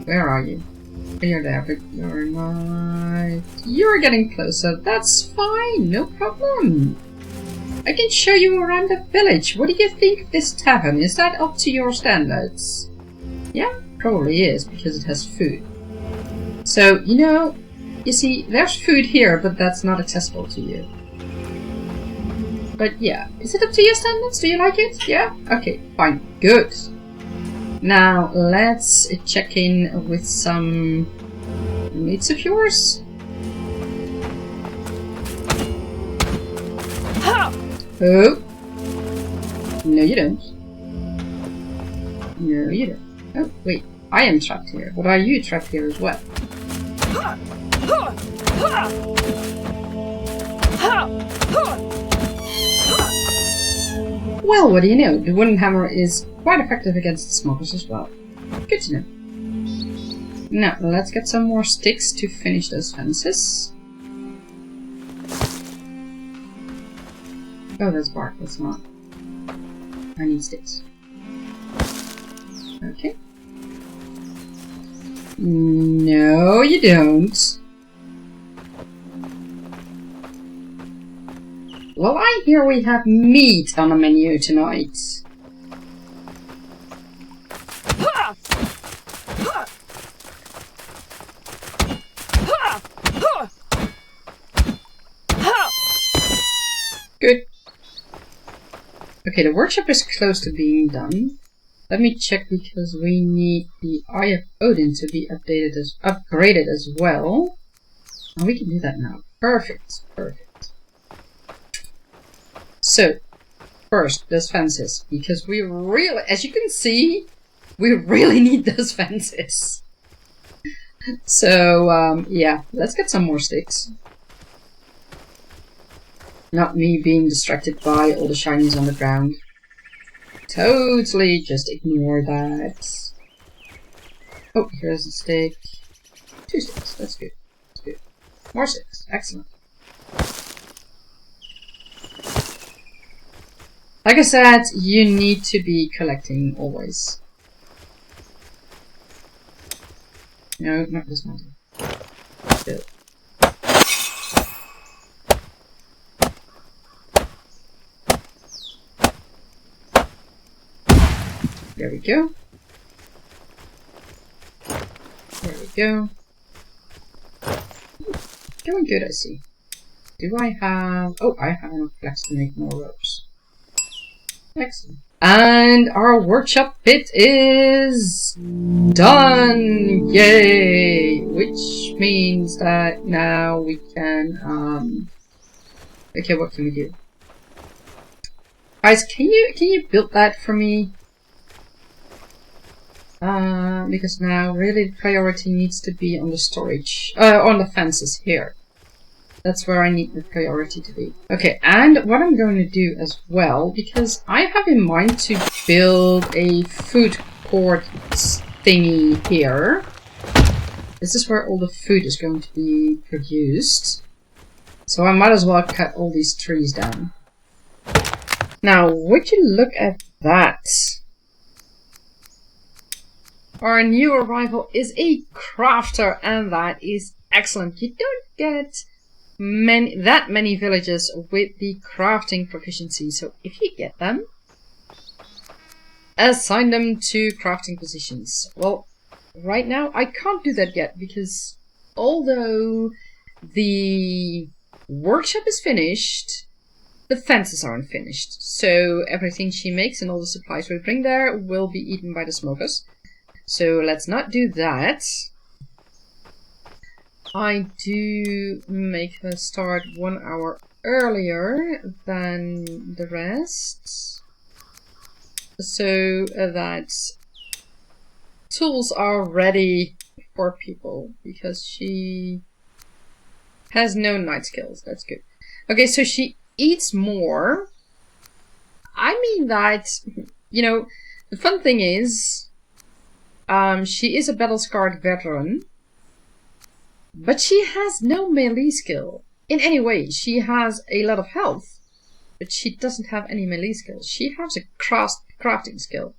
Speaker 1: Where are you? You're there, but you're not. You're getting closer. That's fine, no problem. I can show you around the village. What do you think of this tavern? Is that up to your standards? Yeah, probably is, because it has food. So, you know, you see, there's food here, but that's not accessible to you. But yeah, is it up to your standards? Do you like it? Yeah? Okay, fine. Good. Now, let's check in with some mates of yours. Oh! No, you don't. No, you don't. Oh, wait. I am trapped here. But are you trapped here as well? Well, what do you know? The wooden hammer is quite effective against the smokers as well. Good to know. Now, let's get some more sticks to finish those fences. Oh, that's bark. That's not. I need sticks. Okay. No, No, you don't. Well, I hear we have meat on the menu tonight. Good. Okay, the workshop is close to being done. Let me check because we need the Eye of Odin to be upgraded as well. And we can do that now. Perfect. Perfect. So, first, those fences. Because we really, as you can see, we really need those fences. So, yeah, let's get some more sticks. Not me being distracted by all the shinies on the ground. Totally just ignore that. Oh, here's a stick. 2 sticks, that's good. That's good. More sticks, excellent. Like I said, you need to be collecting always. No, not this one. Good. There we go. There we go. Doing good, I see. Do I have... Oh, I have enough flax to make more ropes. Excellent. And our workshop pit is done! Yay! Which means that now we can... Okay, what can we do? Guys, can you build that for me? Because now really the priority needs to be on the storage, on the fences here. That's where I need the priority to be. Okay, and what I'm going to do as well, because I have in mind to build a food court thingy here. This is where all the food is going to be produced. So I might as well cut all these trees down. Now, would you look at that? Our new arrival is a crafter, and that is excellent. You don't get that many villages with the crafting proficiency, so if you get them, assign them to crafting positions. Well, right now I can't do that yet, because although the workshop is finished, the fences aren't finished. So everything she makes and all the supplies we bring there will be eaten by the smokers. So let's not do that. I do make her start 1 hour earlier than the rest, so that tools are ready for people, because she has no night skills. That's good. Okay, so she eats more. I mean that, you know, the fun thing is, she is a battle-scarred veteran, but she has no melee skill in any way. She has a lot of health, but she doesn't have any melee skills. She has a crafting skill.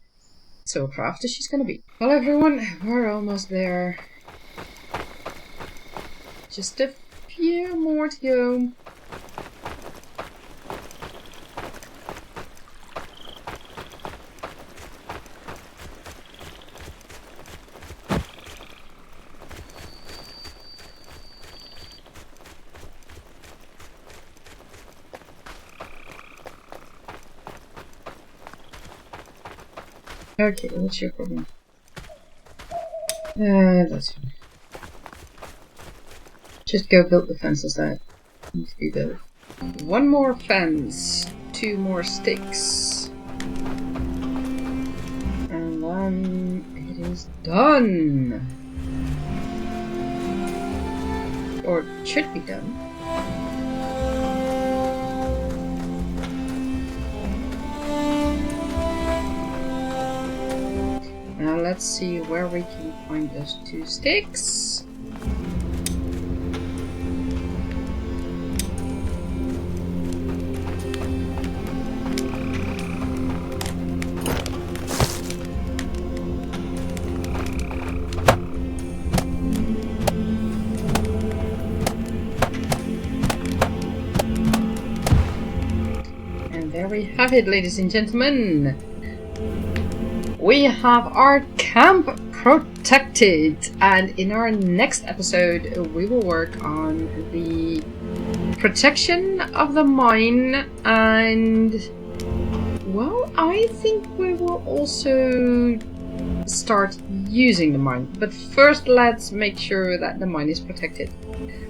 Speaker 1: So a crafter she's gonna be. Well, everyone, we're almost there. Just a few more to go. Okay, what's your problem? That's fine. Just go build the fences that need to be built. 1 more fence, 2 more sticks. And then it is done! Or it should be done. Now let's see where we can find those 2 sticks. we have it, ladies and gentlemen. We have our camp protected, and in our next episode we will work on the protection of the mine, and well, I think we will also start using the mine. But first let's make sure that the mine is protected,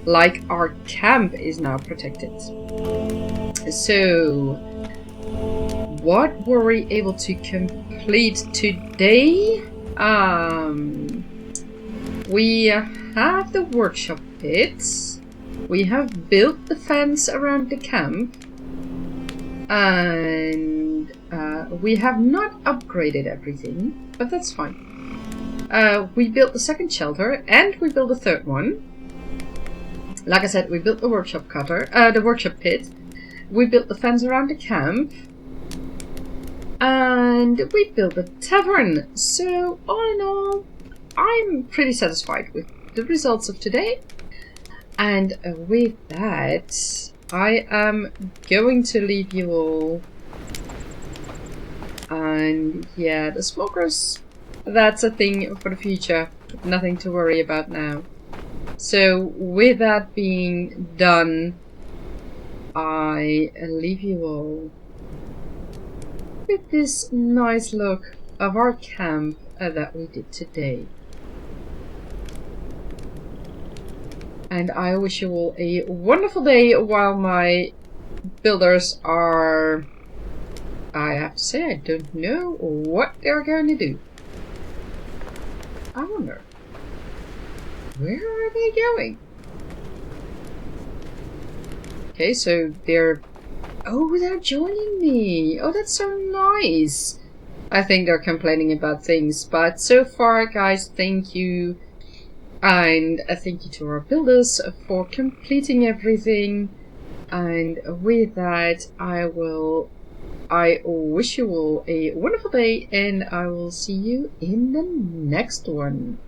Speaker 1: like our camp is now protected. So what were we able to complete today? We have the workshop pits. We have built the fence around the camp. And we have not upgraded everything, but that's fine. We built the second shelter and we built the third one. Like I said, we built the workshop the workshop pit. We built the fence around the camp. And we built a tavern. So all in all, I'm pretty satisfied with the results of today. And with that, I am going to leave you all. And yeah, the smolkrs, that's a thing for the future. Nothing to worry about now. So with that being done, I leave you all with this nice look of our camp that we did today. And I wish you all a wonderful day while my builders are... I have to say, I don't know what they're going to do. I wonder. Where are they going? Okay, so they're... Oh, they're joining me! Oh, that's so nice! I think they're complaining about things, but so far, guys, thank you. And thank you to our builders for completing everything. And with that, I wish you all a wonderful day, and I will see you in the next one.